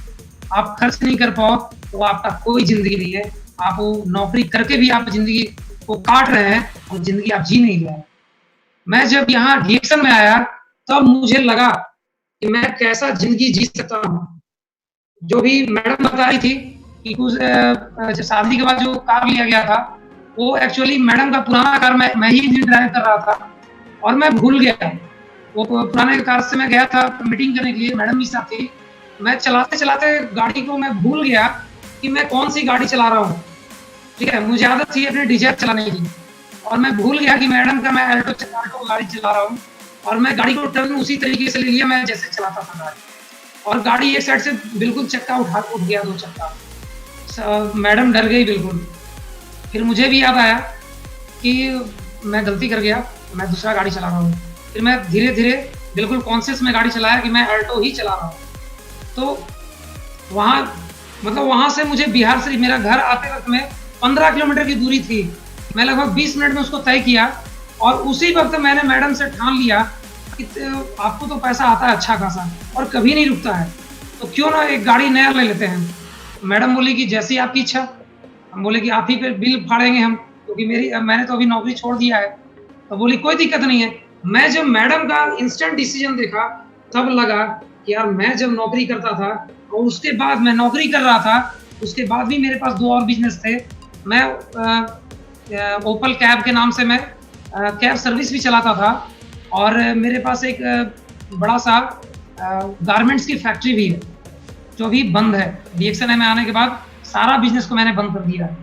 आप खर्च नहीं कर पाओ, तो आपका कोई जिंदगी नहीं है। आप वो नौकरी करके भी आप जिंदगी को काट रहे हैं और जिंदगी आप जी नहीं रहे हैं। मैं जब यहाँ DXN में आया तब मुझे लगा कि मैं कैसा जिंदगी जी सकता हूँ। जो भी मैडम बता रही थी कि कुछ शादी के बाद जो कार लिया गया था, वो एक्चुअली मैडम का पुराना कार मैं ही ड्राइव कर रहा था, और मैं भूल गया। वो पुराने कार से मैं गया था मीटिंग करने के लिए, मैडम भी साथ थी। मैं चलाते चलाते गाड़ी को मैं भूल गया कि मैं कौन सी गाड़ी चला रहा हूँ। ठीक है, मुझे आदत थी अपने डिजायर चलाने की, और मैं भूल गया कि मैडम का मैं अल्टो गाड़ी चला रहा हूँ, और मैं गाड़ी को टर्न उसी तरीके से ले लिया मैं जैसे चलाता था गाड़ी, और गाड़ी एक साइड से बिल्कुल चक्का उठ गया, 2 चक्का। मैडम डर गई बिल्कुल। फिर मुझे भी याद आया कि मैं गलती कर गया, मैं दूसरा गाड़ी चला रहा हूँ। फिर मैं धीरे धीरे बिल्कुल कॉन्शियस में गाड़ी चलाया कि मैं अल्टो ही चला रहा हूँ। तो वहाँ मतलब वहां से मुझे बिहार से मेरा घर आते वक्त में 15 किलोमीटर की दूरी थी। मैं लगभग 20 मिनट में उसको तय किया और उसी वक्त मैंने मैडम से ठान लिया कि आपको तो पैसा आता है अच्छा खासा और कभी नहीं रुकता है, तो क्यों ना एक गाड़ी नया ले लेते हैं। मैडम बोली कि जैसी आपकी इच्छा। हम बोले कि आप ही पे बिल फाड़ेंगे हम, क्योंकि मैंने तो अभी नौकरी छोड़ दिया है। तो बोली कोई दिक्कत नहीं है। मैं जब मैडम का इंस्टेंट डिसीजन देखा तब लगा कि यार मैं जब नौकरी करता था और उसके बाद मैं नौकरी कर रहा था, उसके बाद भी मेरे पास 2 और बिजनेस थे। मैं ओपल कैब के नाम से मैं कैब सर्विस भी चलाता था और मेरे पास एक बड़ा सा गारमेंट्स की फैक्ट्री भी है जो भी बंद है। DXN में आने के बाद सारा बिजनेस को मैंने बंद कर दिया है।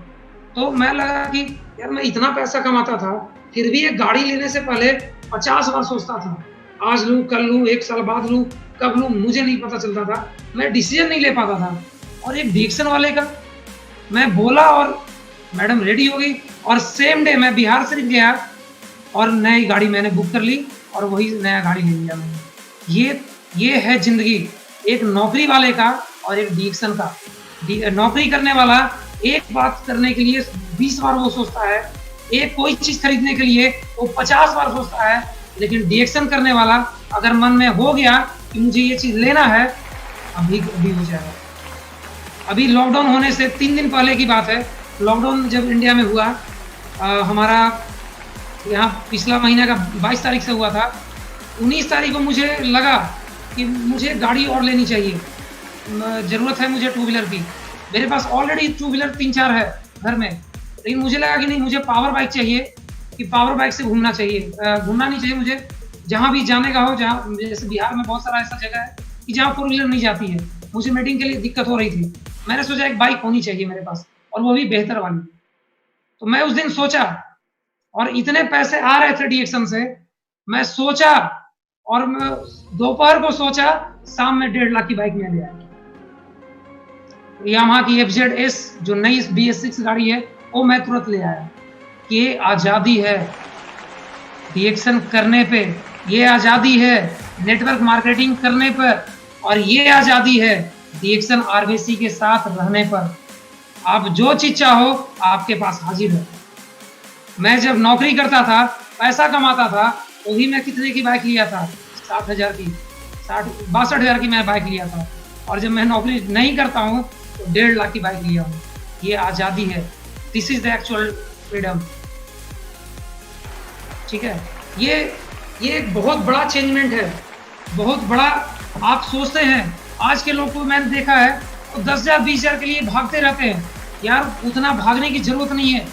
तो मैं लगा कि यार मैं इतना पैसा कमाता था, फिर भी एक गाड़ी लेने से पहले 50 बार सोचता था, आज लूँ, कल लूँ, 1 साल बाद लूँ, कब लूँ मुझे नहीं पता चलता था, मैं डिसीजन नहीं ले पाता था। और एक DXN वाले का मैं बोला और मैडम रेडी हो गई और सेम डे मैं बिहार से गया और नई गाड़ी मैंने बुक कर ली और वही नया गाड़ी ले लिया मैंने। ये है जिंदगी एक नौकरी वाले का और एक DXN का। नौकरी करने वाला एक बात करने के लिए 20 बार वो सोचता है, एक कोई चीज खरीदने के लिए वो 50 बार सोचता है, लेकिन DXN करने वाला अगर मन में हो गया कि मुझे ये चीज लेना है, अभी हो जाएगा। अभी लॉकडाउन होने से 3 दिन पहले की बात है। लॉकडाउन जब इंडिया में हुआ, हमारा यहाँ पिछला महीना का 22 तारीख से हुआ था, 19 तारीख को मुझे लगा कि मुझे गाड़ी और लेनी चाहिए, ज़रूरत है मुझे 2 व्हीलर की। मेरे पास ऑलरेडी 2 व्हीलर 3-4 है घर में, लेकिन मुझे लगा कि नहीं, मुझे पावर बाइक चाहिए, कि पावर बाइक से घूमना चाहिए, घूमना नहीं चाहिए मुझे, जहाँ भी जाने का हो, जहाँ जैसे बिहार में बहुत सारा ऐसा जगह है कि जहाँ 4 व्हीलर नहीं जाती है। मुझे मीटिंग के लिए दिक्कत हो रही थी, मैंने सोचा एक बाइक होनी चाहिए मेरे पास और वो भी बेहतर वाली। तो मैं उस दिन सोचा और इतने पैसे आ रहे थे DXN से, मैं सोचा और मैं दोपहर को सोचा, शाम में 1.5 लाख की बाइक में ले आया। यामाहा की FZS जो नई BS6 गाड़ी है वो मैं तुरंत ले आया। ये आज़ादी है DXN करने पे, ये आज़ादी है नेटवर्क मार्केटिंग करने पर, और ये आज़ादी है DXN RBC के साथ रहने पर। आप जो चीज चाहो आपके पास हाजिर है। मैं जब नौकरी करता था, पैसा कमाता था, तो भी मैं कितने की बाइक लिया था? 60,000 की, 62,000 की मैं बाइक लिया था। और जब मैं नौकरी नहीं करता हूँ तो 1.5 लाख की बाइक लिया हूँ। ये आज़ादी है। This is the actual freedom. ठीक है, ये एक बहुत बड़ा चेंजमेंट है, बहुत बड़ा। आप सोचते हैं आज के लोग को मैंने देखा है तो 10,000 20,000 के लिए भागते रहते हैं। यार उतना भागने की जरूरत नहीं है।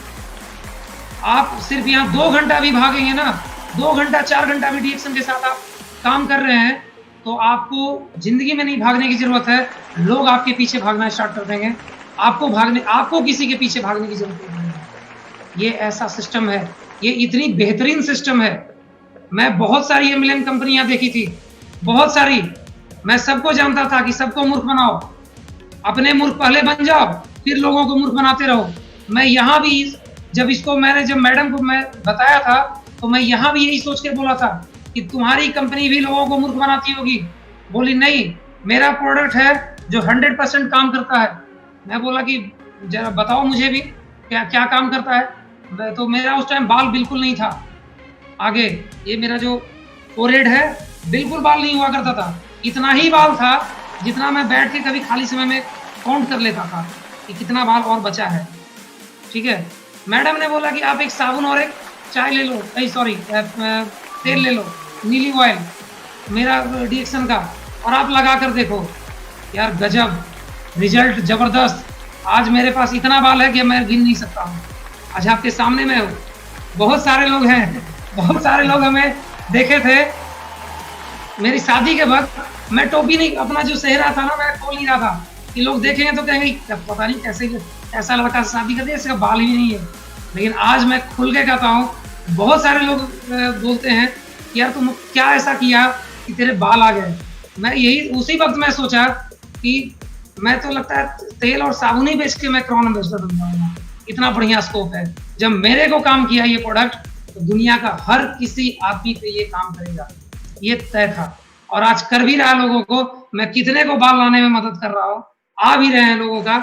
आप सिर्फ यहाँ 2 घंटा भी भागेंगे ना, 2 घंटा 4 घंटा भी DXN के साथ आप काम कर रहे हैं, तो आपको जिंदगी में नहीं भागने की जरूरत है। लोग आपके पीछे भागना स्टार्ट कर देंगे। आपको किसी के पीछे भागने की जरूरत नहीं है। ये ऐसा सिस्टम है, ये इतनी बेहतरीन सिस्टम है। मैं बहुत सारी MLM कंपनियां देखी थी, बहुत सारी। मैं सबको जानता था कि सबको मूर्ख बनाओ, अपने मूर्ख पहले बन जाओ, फिर लोगों को मूर्ख बनाते रहो। मैं यहाँ भी जब मैडम को मैं बताया था, तो मैं यहाँ भी यही सोच के बोला था कि तुम्हारी कंपनी भी लोगों को मूर्ख बनाती होगी। बोली नहीं, मेरा प्रोडक्ट है जो 100% काम करता है। मैं बोला कि जरा बताओ मुझे भी क्या क्या काम करता है। तो मेरा उस टाइम बाल बिल्कुल नहीं था आगे, ये मेरा जो फोरहेड है बिल्कुल बाल नहीं हुआ करता था। इतना ही बाल था जितना मैं बैठ के कभी खाली समय में काउंट कर लेता था कि कितना बाल और बचा है। ठीक है, मैडम ने बोला कि आप एक साबुन और एक चाय ले लो, तेल ले लो, नीली ऑयल मेरा DXN का, और आप लगा कर देखो। यार गजब रिजल्ट, जबरदस्त। आज मेरे पास इतना बाल है कि मैं गिन नहीं सकता हूँ। आज आपके सामने में बहुत सारे लोग हैं, बहुत सारे लोग हमें देखे थे मेरी शादी के वक्त। मैं टोपी नहीं, अपना जो सेहरा था ना, मैं खोल नहीं रहा था कि लोग देखेंगे तो कहेंगे पता नहीं कैसे ऐसा लड़का शादी कर दिया, इसका बाल ही नहीं है। लेकिन आज मैं खुल के कहता हूँ, बहुत सारे लोग बोलते हैं कि यार तुम क्या ऐसा किया कि तेरे बाल आ गए। मैं यही उसी वक्त मैं सोचा कि मैं तो लगता है तेल और साबुन ही बेच के मैं क्राउन एम्बेसडर बन जाऊंगा। इतना बढ़िया स्कोप है। जब मेरे को काम किया ये प्रोडक्ट, तो दुनिया का हर किसी आदमी पे ये काम करेगा, ये तय था। और आज कर भी रहा लोगों को। मैं कितने को बाल लाने में मदद कर रहा हूँ, आ भी रहे हैं लोगों का।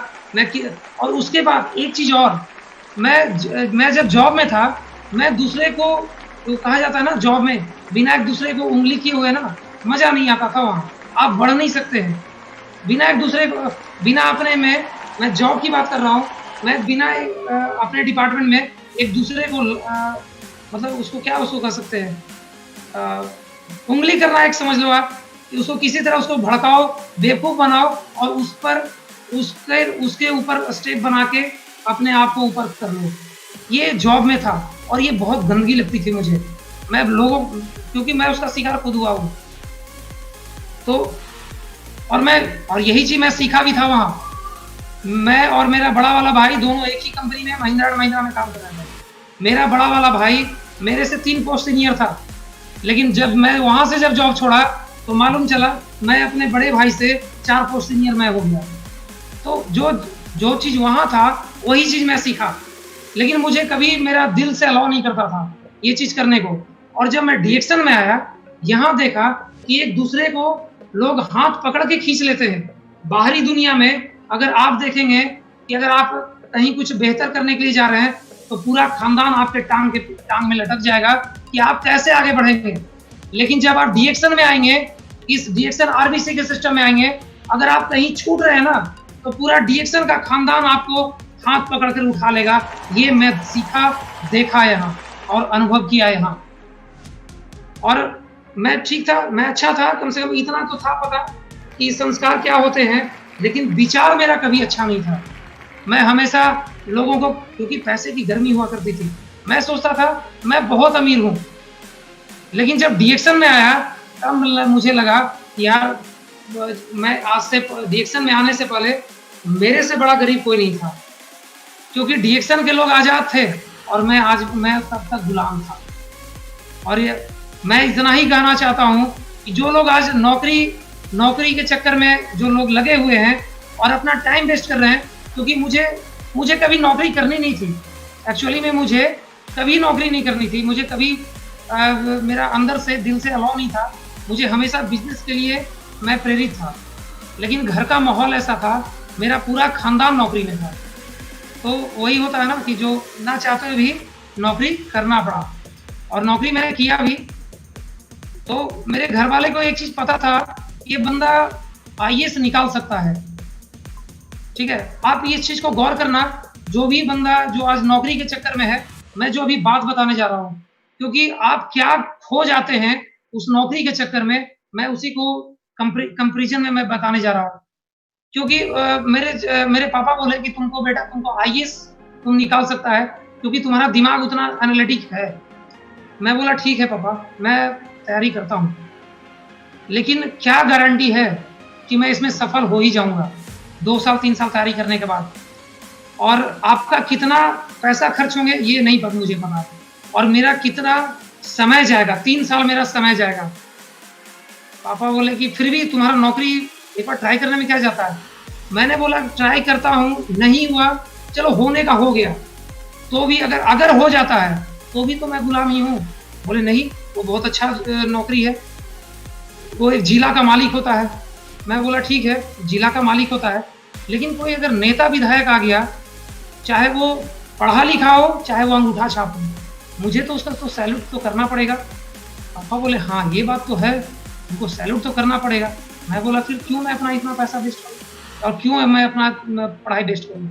और उसके बाद एक चीज और, मैं जब जॉब में था, मैं दूसरे को, तो कहा जाता है ना जॉब में बिना एक दूसरे को उंगली किए हुए ना मजा नहीं आता था। वहाँ आप बढ़ नहीं सकते हैं बिना एक दूसरे को, बिना अपने में, मैं जॉब की बात कर रहा हूँ, मैं बिना अपने डिपार्टमेंट में एक दूसरे को मतलब उसको कह सकते हैं, उंगली करना, एक समझ लो आप कि उसको किसी तरह उसको भड़काओ, बेवकूफ बनाओ और उसके ऊपर स्टेप बना के अपने आप को ऊपर कर लो। ये जॉब में था और ये बहुत गंदगी लगती थी मुझे। मैं लोगों, क्योंकि मैं उसका शिकार खुद हुआ हूँ, तो और यही चीज मैं सीखा भी था वहाँ। मैं और मेरा बड़ा वाला भाई दोनों एक ही कंपनी में महिंद्रा एंड महिंद्रा में काम कर रहे थे। मेरा बड़ा वाला भाई मेरे से 3 पोस्ट सीनियर था, लेकिन जब मैं वहां से जब जॉब छोड़ा तो मालूम चला मैं अपने बड़े भाई से 4 पोस्ट सीनियर मैं हो गया। तो जो चीज वहां था वही चीज मैं सीखा, लेकिन मुझे कभी मेरा दिल से अलाउ नहीं करता था ये चीज करने को। और जब मैं डीएक्शन में आया, यहाँ देखा कि एक दूसरे को लोग हाथ पकड़ के खींच लेते हैं। बाहरी दुनिया में अगर आप देखेंगे कि अगर आप कहीं कुछ बेहतर करने के लिए जा रहे हैं तो पूरा खानदान आपके टांग में लटक जाएगा कि आप कैसे आगे बढ़ेंगे। लेकिन जब आप डीएक्शन में आएंगे, इस डीएक्शन आरबीसी के सिस्टम में आएंगे, अगर आप कहीं छूट रहे हैं ना तो पूरा डीएक्शन का खानदान आपको हाथ पकड़ कर उठा लेगा। ये मैं सीखा, देखा यहाँ और अनुभव किया यहाँ। और मैं ठीक था, मैं अच्छा था, कम से कम इतना तो था पता कि संस्कार क्या होते हैं, लेकिन विचार मेरा कभी अच्छा नहीं था। मैं हमेशा लोगों को, क्योंकि पैसे की गर्मी हुआ करती थी, मैं सोचता था मैं बहुत अमीर हूँ। लेकिन जब डीएक्शन में आया तब मुझे लगा यार, मैं आज से डीएक्शन में आने से पहले मेरे से बड़ा गरीब कोई नहीं था, क्योंकि डीएक्शन के लोग आजाद थे और मैं तब तक गुलाम था। और ये मैं इतना ही कहना चाहता हूँ कि जो लोग आज नौकरी के चक्कर में जो लोग लगे हुए हैं और अपना टाइम वेस्ट कर रहे हैं, क्योंकि मुझे कभी नौकरी करनी नहीं थी। एक्चुअली में मुझे कभी नौकरी नहीं करनी थी, मुझे कभी मेरा अंदर से दिल से अलाउ नहीं था। मुझे हमेशा बिजनेस के लिए मैं प्रेरित था, लेकिन घर का माहौल ऐसा था, मेरा पूरा खानदान नौकरी में था। तो वही होता है ना कि जो ना चाहते हुए भी नौकरी करना पड़ा, और नौकरी मैंने किया भी। तो मेरे घर वाले को एक चीज पता था, ये बंदा आईएएस निकाल सकता है। ठीक है, आप ये चीज को गौर करना, जो भी बंदा जो आज नौकरी के चक्कर में है, मैं जो अभी बात बताने जा रहा हूँ, क्योंकि आप क्या खो जाते हैं उस नौकरी के चक्कर में, मैं उसी को कंपैरिजन में मैं बताने जा रहा हूँ। क्योंकि मेरे पापा बोले कि तुमको आईएएस तुम निकाल सकता है, क्योंकि तुम्हारा दिमाग उतना एनालिटिक है। मैं बोला ठीक है पापा, मैं तैयारी करता हूँ, लेकिन क्या गारंटी है कि मैं इसमें सफल हो ही जाऊंगा 2 साल 3 साल तैयारी करने के बाद। और आपका कितना पैसा खर्च होंगे ये नहीं पता, मुझे पता है, और मेरा कितना समय जाएगा, 3 साल मेरा समय जाएगा। पापा बोले कि फिर भी तुम्हारा नौकरी एक बार ट्राई करने में क्या जाता है। मैंने बोला ट्राई करता हूँ, नहीं हुआ, चलो होने का हो गया, तो भी अगर हो जाता है तो भी तो मैं गुलाम ही हूँ। बोले नहीं, वो बहुत अच्छा नौकरी है, वो एक जिला का मालिक होता है। मैं बोला ठीक है, जिला का मालिक होता है, लेकिन कोई अगर नेता विधायक आ गया, चाहे वो पढ़ा लिखा हो चाहे वो अंगूठा छाप हो, मुझे तो उसका तो सैल्यूट तो करना पड़ेगा। पापा बोले हाँ ये बात तो है, उनको सैल्यूट तो करना पड़ेगा। मैं बोला फिर क्यों मैं अपना इतना पैसा वेस्ट करूँ और क्यों मैं अपना पढ़ाई वेस्ट करूँ,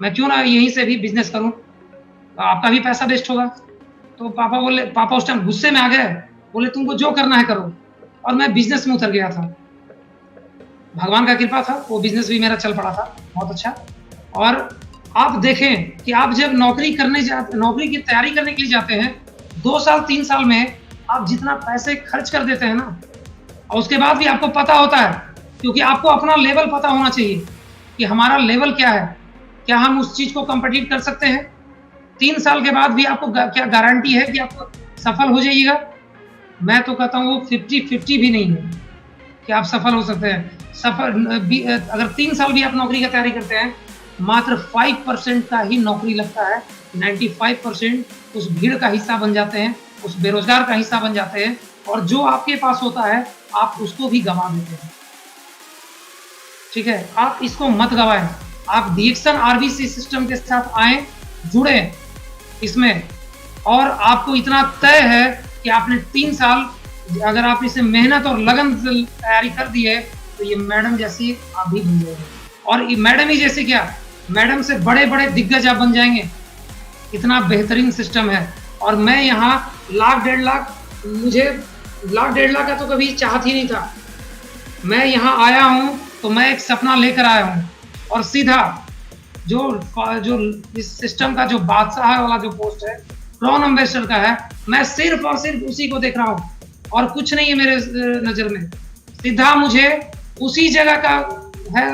मैं क्यों ना यहीं से भी बिजनेस करूँ, आपका भी पैसा वेस्ट होगा। तो पापा उस टाइम गुस्से में आ गए, बोले तुमको जो करना है करो। और मैं बिजनेस में उतर गया था, भगवान का कृपा था, वो बिजनेस भी मेरा चल पड़ा था बहुत अच्छा। और आप देखें कि आप जब नौकरी की तैयारी करने के लिए जाते हैं, 2 साल 3 साल में आप जितना पैसे खर्च कर देते हैं ना, और उसके बाद भी आपको पता होता है, क्योंकि आपको अपना लेवल पता होना चाहिए कि हमारा लेवल क्या है, क्या हम उस चीज को कम्पिटिट कर सकते हैं। 3 साल के बाद भी आपको क्या गारंटी है कि आप सफल हो जाइएगा। मैं तो कहता हूँ वो 50-50 भी नहीं है कि आप सफल हो सकते हैं। अगर 3 साल भी आप नौकरी की तैयारी करते हैं, मात्र 5% का ही नौकरी लगता है, 95% उस भीड़ का हिस्सा बन जाते हैं, उस बेरोजगार का हिस्सा बन जाते हैं, और जो आपके पास होता है आप उसको भी गंवा देते हैं। ठीक है, आप इसको मत गवाएं। आप DXN RBC सिस्टम के साथ आए, जुड़े इसमें, और आपको इतना तय है कि आपने 3 साल अगर आप इसे मेहनत और लगन से तैयारी कर दी है तो ये मैडम जैसी आप भी बन जाएंगे। और ये मैडम ही जैसे क्या, मैडम से बड़े बड़े दिग्गज आप बन जाएंगे। इतना बेहतरीन सिस्टम है। और मैं यहाँ लाख 1.5 लाख, मुझे लाख 1.5 लाख का तो कभी चाहत ही नहीं था। मैं यहाँ आया हूँ तो मैं एक सपना लेकर आया हूँ, और सीधा जो इस सिस्टम का जो बादशाह वाला जो पोस्ट है, क्राउन एम्बेसडर का है, मैं सिर्फ और सिर्फ उसी को देख रहा हूँ और कुछ नहीं है मेरे नज़र में। सीधा मुझे उसी जगह का है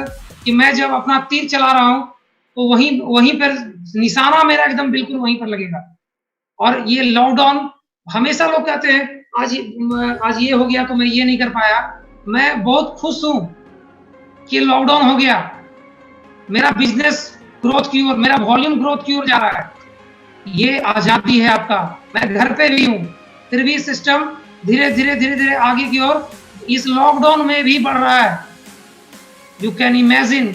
कि मैं जब अपना तीर चला रहा हूँ तो वहीं पर निशाना मेरा एकदम बिल्कुल वहीं पर लगेगा। और ये लॉकडाउन, हमेशा लोग कहते हैं आज ये हो गया तो मैं ये नहीं कर पाया। मैं बहुत खुश हूँ कि लॉकडाउन हो गया, मेरा बिजनेस ग्रोथ की ओर, मेरा वॉल्यूम ग्रोथ की ओर जा रहा है। ये आजादी है आपका। मैं घर पे भी हूँ, फिर भी सिस्टम धीरे धीरे आगे की ओर इस लॉकडाउन में भी बढ़ रहा है। यू कैन इमेजिन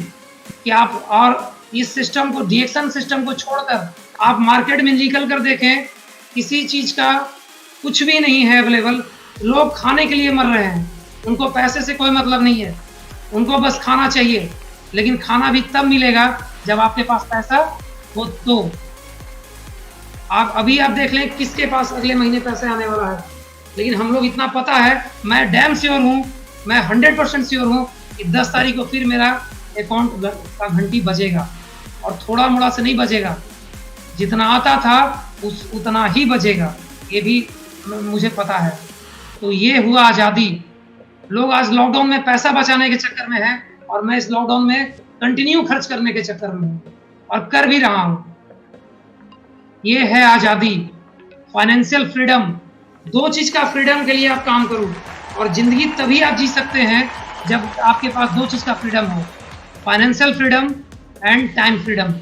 कि आप और इस सिस्टम को, DXN सिस्टम को छोड़कर आप मार्केट में निकल कर देखें, किसी चीज का कुछ भी नहीं है अवेलेबल। लोग खाने के लिए मर रहे हैं, उनको पैसे से कोई मतलब नहीं है, उनको बस खाना चाहिए। लेकिन खाना भी तब मिलेगा जब आपके पास पैसा हो। तो आप देख लें किसके पास अगले महीने पैसे आने वाला है। लेकिन हम लोग इतना पता है, मैं डैम श्योर हूँ, मैं 100% श्योर हूँ कि 10 तारीख को फिर मेरा अकाउंट का घंटी बजेगा, और थोड़ा मोड़ा से नहीं बजेगा, जितना आता था उतना ही बजेगा। ये भी मुझे पता है। तो ये हुआ आज़ादी। लोग आज लॉकडाउन में पैसा बचाने के चक्कर में हैं, और मैं इस लॉकडाउन में कंटिन्यू खर्च करने के चक्कर में हूँ, और कर भी रहा हूँ। ये है आज़ादी, फाइनेंशियल फ्रीडम। 2 चीज का फ्रीडम के लिए आप काम करो, और जिंदगी तभी आप जी सकते हैं जब आपके पास 2 चीज का फ्रीडम हो, financial freedom and time freedom.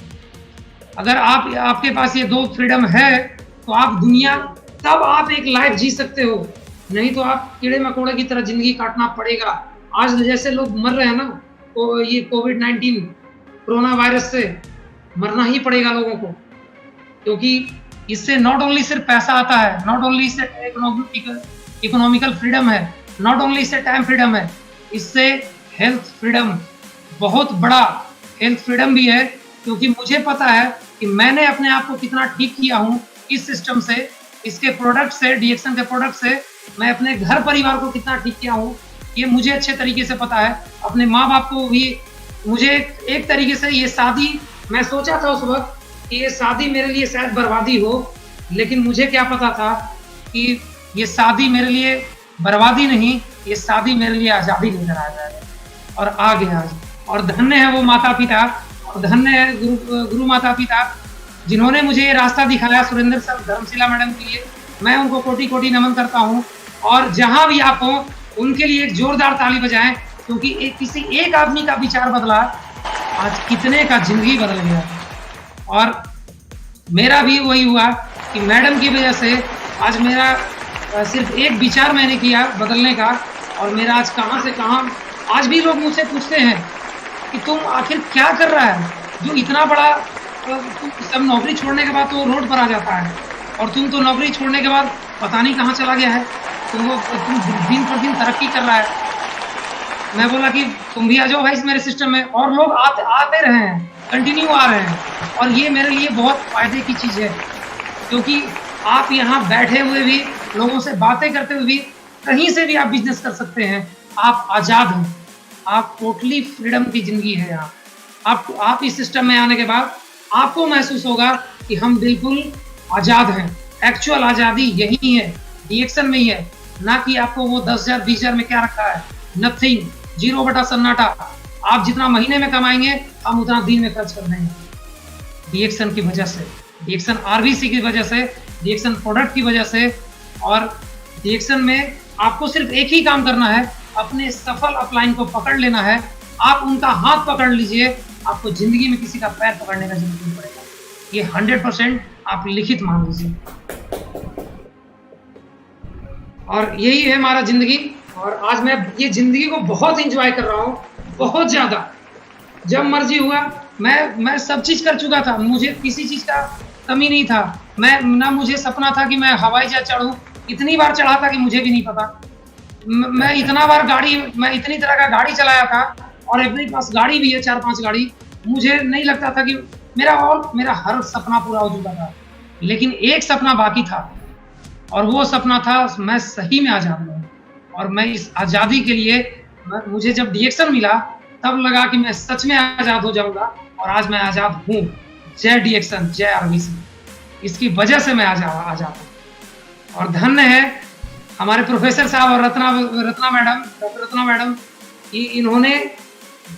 अगर आपके पास ये 2 फ्रीडम है तो आप दुनिया, तब आप एक लाइफ जी सकते हो। नहीं तो आप कीड़े मकोड़े की तरह जिंदगी काटना पड़ेगा। आज जैसे लोग मर रहे हैं ना, तो ये कोविड-19 कोरोना वायरस से मरना ही पड़ेगा लोगों को, क्योंकि इससे नॉट ओनली सिर्फ पैसा आता है, नॉट ओनली इससे इकोनॉमिकल फ्रीडम है, नॉट ओनली इससे टाइम फ्रीडम है, इससे हेल्थ फ्रीडम, बहुत बड़ा हेल्थ फ्रीडम भी है। क्योंकि मुझे पता है कि मैंने अपने आप को कितना ठीक किया हूँ इस सिस्टम से, इसके प्रोडक्ट से, DXN के प्रोडक्ट से। मैं अपने घर परिवार को कितना ठीक किया हूँ ये मुझे अच्छे तरीके से पता है। अपने माँ बाप को भी मुझे एक तरीके से, ये शादी, मैं सोचा था उस वक्त कि ये शादी मेरे लिए शायद बर्बादी हो, लेकिन मुझे क्या पता था कि ये शादी मेरे लिए बर्बादी नहीं, ये शादी मेरे लिए आज़ादी लेकर आ जाएगा। और आ गया आज। और धन्य है वो माता पिता, और धन्य है गुरु माता पिता जिन्होंने मुझे ये रास्ता दिखाया, सुरेंद्र सर, धर्मशिला मैडम के लिए मैं उनको कोटि कोटि नमन करता हूँ। और जहाँ भी आप हो उनके लिए एक जोरदार ताली बजाएं, क्योंकि किसी एक आदमी का विचार बदला, आज कितने का जिंदगी बदल गया। और मेरा भी वही हुआ कि मैडम की वजह से आज मेरा सिर्फ एक विचार मैंने किया बदलने का, और मेरा आज कहाँ से कहाँ। आज भी लोग मुझसे पूछते हैं कि तुम आखिर क्या कर रहा है, जो इतना बड़ा, तुम सब नौकरी छोड़ने के बाद तो रोड पर आ जाता है, और तुम तो नौकरी छोड़ने के बाद पता नहीं कहाँ चला गया है, तुम दिन पर दिन तरक्की कर रहा है। मैं बोला कि तुम भी आ जाओ भाई मेरे सिस्टम में, और लोग आते रहे हैं, कंटिन्यू आ रहे हैं। और ये मेरे लिए बहुत फायदे की चीज़ है, क्योंकि आप यहाँ बैठे हुए भी, लोगों से बातें करते हुए भी, कहीं से भी आप बिजनेस कर सकते हैं। आप आज़ाद हैं, आप टोटली फ्रीडम की ज़िंदगी है यहाँ। आप इस सिस्टम में आने के बाद आपको महसूस होगा कि हम बिल्कुल आज़ाद हैं। एक्चुअल आज़ादी यही है, DXN में ही है, ना कि आपको वो 10,000 20,000 में क्या रखा है, नथिंग, 0 बटा सन्नाटा। आप जितना महीने में कमाएंगे हम उतना दिन में खर्च कर देंगे। DXN की वजह से, DXN RBC की वजह से, DXN प्रोडक्ट की वजह से। और DXN में आपको सिर्फ एक ही काम करना है, अपने सफल अपलाइन को पकड़ लेना है। आप उनका हाथ पकड़ लीजिए, आपको जिंदगी में किसी का पैर पकड़ने का जरूरत नहीं पड़ेगा। ये 100% आप लिखित मान लीजिए। और यही है हमारा जिंदगी। और आज मैं ये जिंदगी को बहुत एंजॉय कर रहा हूँ, बहुत ज्यादा। जब मर्जी हुआ, मैं सब चीज कर चुका था, मुझे किसी चीज का कमी नहीं था। ना मुझे सपना था कि मैं हवाई जहाज चढ़ूं, इतनी बार चढ़ा था कि मुझे भी नहीं पता। मैं इतनी तरह का गाड़ी चलाया था, और अपने पास गाड़ी भी है 4-5 गाड़ी। मुझे नहीं लगता था कि मेरा हर सपना पूरा हो चुका था, लेकिन एक सपना बाकी था, और वो सपना था मैं सही में आजाद हूँ। और मैं इस आज़ादी के लिए मुझे जब DXN मिला, तब लगा कि मैं सच में आज़ाद हो जाऊंगा, और आज मैं आज़ाद हूँ। जय DXN, जय RBC, इसकी वजह से मैं आज़ाद हूँ। और धन्य है हमारे प्रोफेसर साहब और Ratna madam, doctor Ratna madam, इन्होंने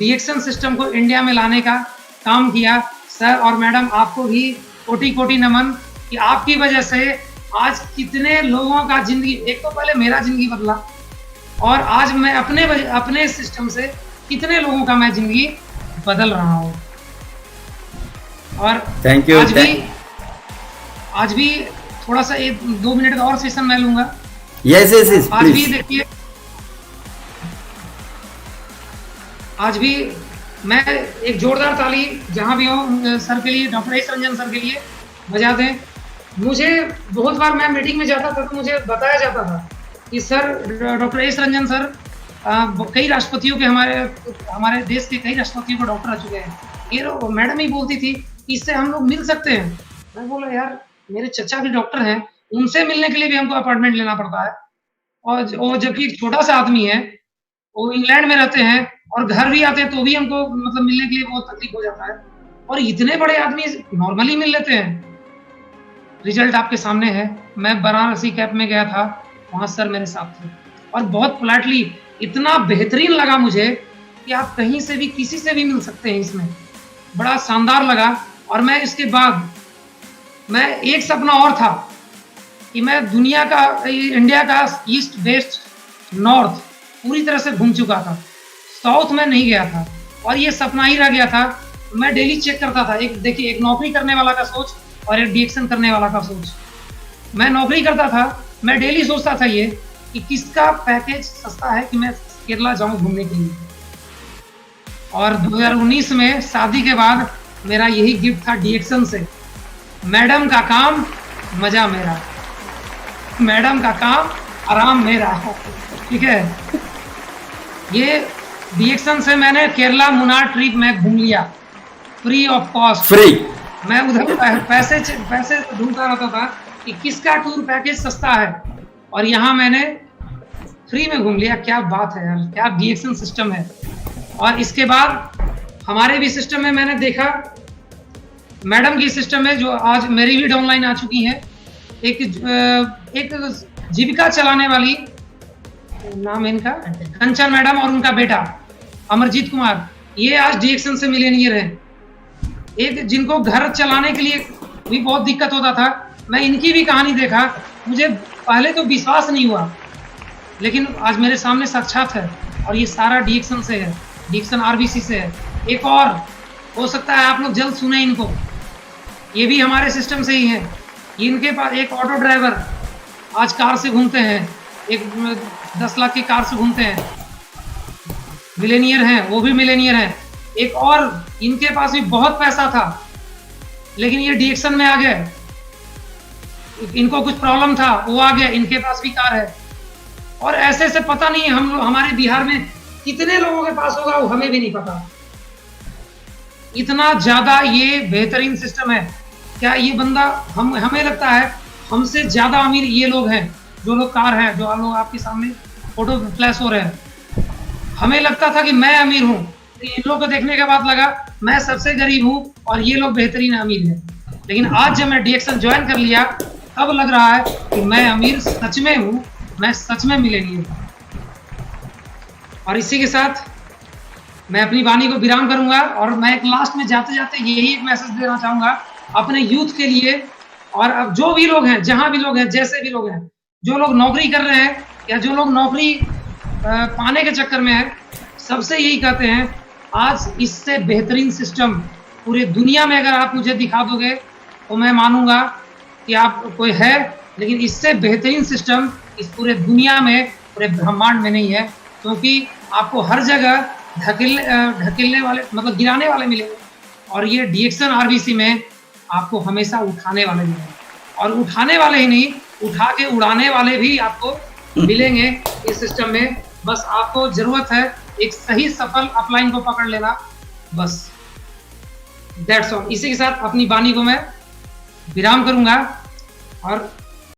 DXN सिस्टम को इंडिया में लाने का काम किया। सर और मैडम, आपको भी कोटि कोटि नमन कि आपकी वजह से आज कितने लोगों का जिंदगी, एक तो पहले मेरा जिंदगी बदला, और आज मैं अपने सिस्टम से कितने लोगों का मैं जिंदगी बदल रहा हूँ। और थैंक यू। आज भी थोड़ा सा 1-2 मिनट का और सेशन मैं लूंगा। यस आज भी देखिए, आज भी मैं एक जोरदार ताली जहां भी हो सर के लिए, डॉक्टर एस रंजन सर के लिए बजा दें। मुझे बहुत बार मैं मीटिंग में जाता था तो मुझे बताया जाता था कि sir, doctor S Ranjan sir कई राष्ट्रपतियों के, हमारे देश के कई राष्ट्रपतियों को डॉक्टर आ चुके हैं। ये मैडम ही बोलती थी कि इससे हम लोग मिल सकते हैं। मैं बोला यार, मेरे चचा भी डॉक्टर हैं, उनसे मिलने के लिए भी हमको अपॉइंटमेंट लेना पड़ता है। और जबकि एक छोटा सा आदमी है, वो इंग्लैंड में रहते हैं, और घर भी आते हैं तो भी हमको मतलब मिलने के लिए बहुत तकलीफ हो जाता है। और इतने बड़े आदमी नॉर्मली मिल लेते हैं। रिजल्ट आपके सामने है। मैं बनारसी कैंप में गया था, वहां सर मेरे साथ थे, और बहुत पोलाइटली, इतना बेहतरीन लगा मुझे कि आप कहीं से भी किसी से भी मिल सकते हैं, इसमें बड़ा शानदार लगा। और मैं इसके बाद मैं एक सपना और था कि मैं दुनिया का, इंडिया का ईस्ट वेस्ट नॉर्थ पूरी तरह से घूम चुका था, साउथ में नहीं गया था, और ये सपना ही रह गया था। मैं डेली चेक करता था, एक नौकरी करने वाला का सोच और एक DXN करने वाला का सोच। मैं नौकरी करता था, मैं डेली सोचता था ये कि किसका पैकेज सस्ता है कि मैं केरला जाऊं घूमने के लिए। और 2019 में शादी के बाद मेरा यही गिफ्ट था DXN से, मैडम का काम मजा मेरा, मैडम का काम आराम मेरा। ठीक है, ये DXN से मैंने केरला मुन्नार ट्रिप में घूम लिया, फ्री ऑफ कॉस्ट। फ्री। मैं उधर पैसे ढूंढता रहता था कि किसका टूर पैकेज सस्ता है, और यहाँ मैंने फ्री में घूम लिया। क्या बात है यार, क्या DXN सिस्टम है। और इसके बाद हमारे भी सिस्टम में मैंने देखा, मैडम की सिस्टम में, जो आज मेरी भी डाउनलाइन आ चुकी है, एक जीविका चलाने वाली, नाम इनका कंचन मैडम, और उनका बेटा अमरजीत कुमार, ये आज DXN से मिलेनियर हैं। एक जिनको घर चलाने के लिए भी बहुत दिक्कत होता था, मैं इनकी भी कहानी देखा, मुझे पहले तो विश्वास नहीं हुआ, लेकिन आज मेरे सामने साक्षात है। और ये सारा DXN से है, DXN RBC से है। एक और हो सकता है आप लोग जल्द सुने इनको, ये भी हमारे सिस्टम से ही है। इनके पास एक ऑटो ड्राइवर आज कार से घूमते हैं, एक 10 लाख की कार से घूमते हैं, मिलेनियर हैं, वो भी मिलेनियर हैं। एक और इनके पास भी बहुत पैसा था, लेकिन ये DXN में आ गए, इनको कुछ प्रॉब्लम था, वो आ गया, इनके पास भी कार है। और ऐसे से पता नहीं हमारे बिहार में कितने लोगों के पास होगा, वो हमें भी नहीं पता। इतना ज्यादा ये बेहतरीन सिस्टम है। क्या ये बंदा, हमें लगता है हमसे ज्यादा अमीर ये लोग हैं, जो लोग कार हैं, जो लोग आपके सामने फोटो फ्लैश हो रहे हैं। हमें लगता था कि मैं अमीर हूँ, इन लोग को देखने के बाद लगा मैं सबसे गरीब हूँ और ये लोग बेहतरीन अमीर हैं। लेकिन आज जब मैं DXN ज्वाइन कर लिया, तब लग रहा है कि मैं अमीर सच में हूँ, मैं सच में मिलेनियर हूँ। और इसी के साथ मैं अपनी वाणी को विराम करूंगा, और मैं एक लास्ट में जाते जाते यही एक मैसेज देना चाहूंगा अपने यूथ के लिए। और अब जो भी लोग हैं, जहां भी लोग हैं, जैसे भी लोग हैं, जो लोग नौकरी कर रहे हैं या जो लोग नौकरी पाने के चक्कर में है, सबसे यही कहते हैं, आज इससे बेहतरीन सिस्टम पूरे दुनिया में अगर आप मुझे दिखा दोगे तो मैं मानूंगा कि आप कोई है, लेकिन इससे बेहतरीन सिस्टम इस पूरे दुनिया में, पूरे ब्रह्मांड में नहीं है। क्योंकि आपको हर जगह ढकेलने वाले मतलब गिराने वाले मिलेंगे, और ये डीएक्सन आरबीसी में आपको हमेशा उठाने वाले मिलेंगे, और उठाने वाले ही नहीं, उठा के उड़ाने वाले भी आपको मिलेंगे इस सिस्टम में। बस आपको जरूरत है एक सही सफल अपलाइन को पकड़ लेना, बस दैट्स ऑल। इसी के साथ अपनी वाणी को मैं विराम करूंगा और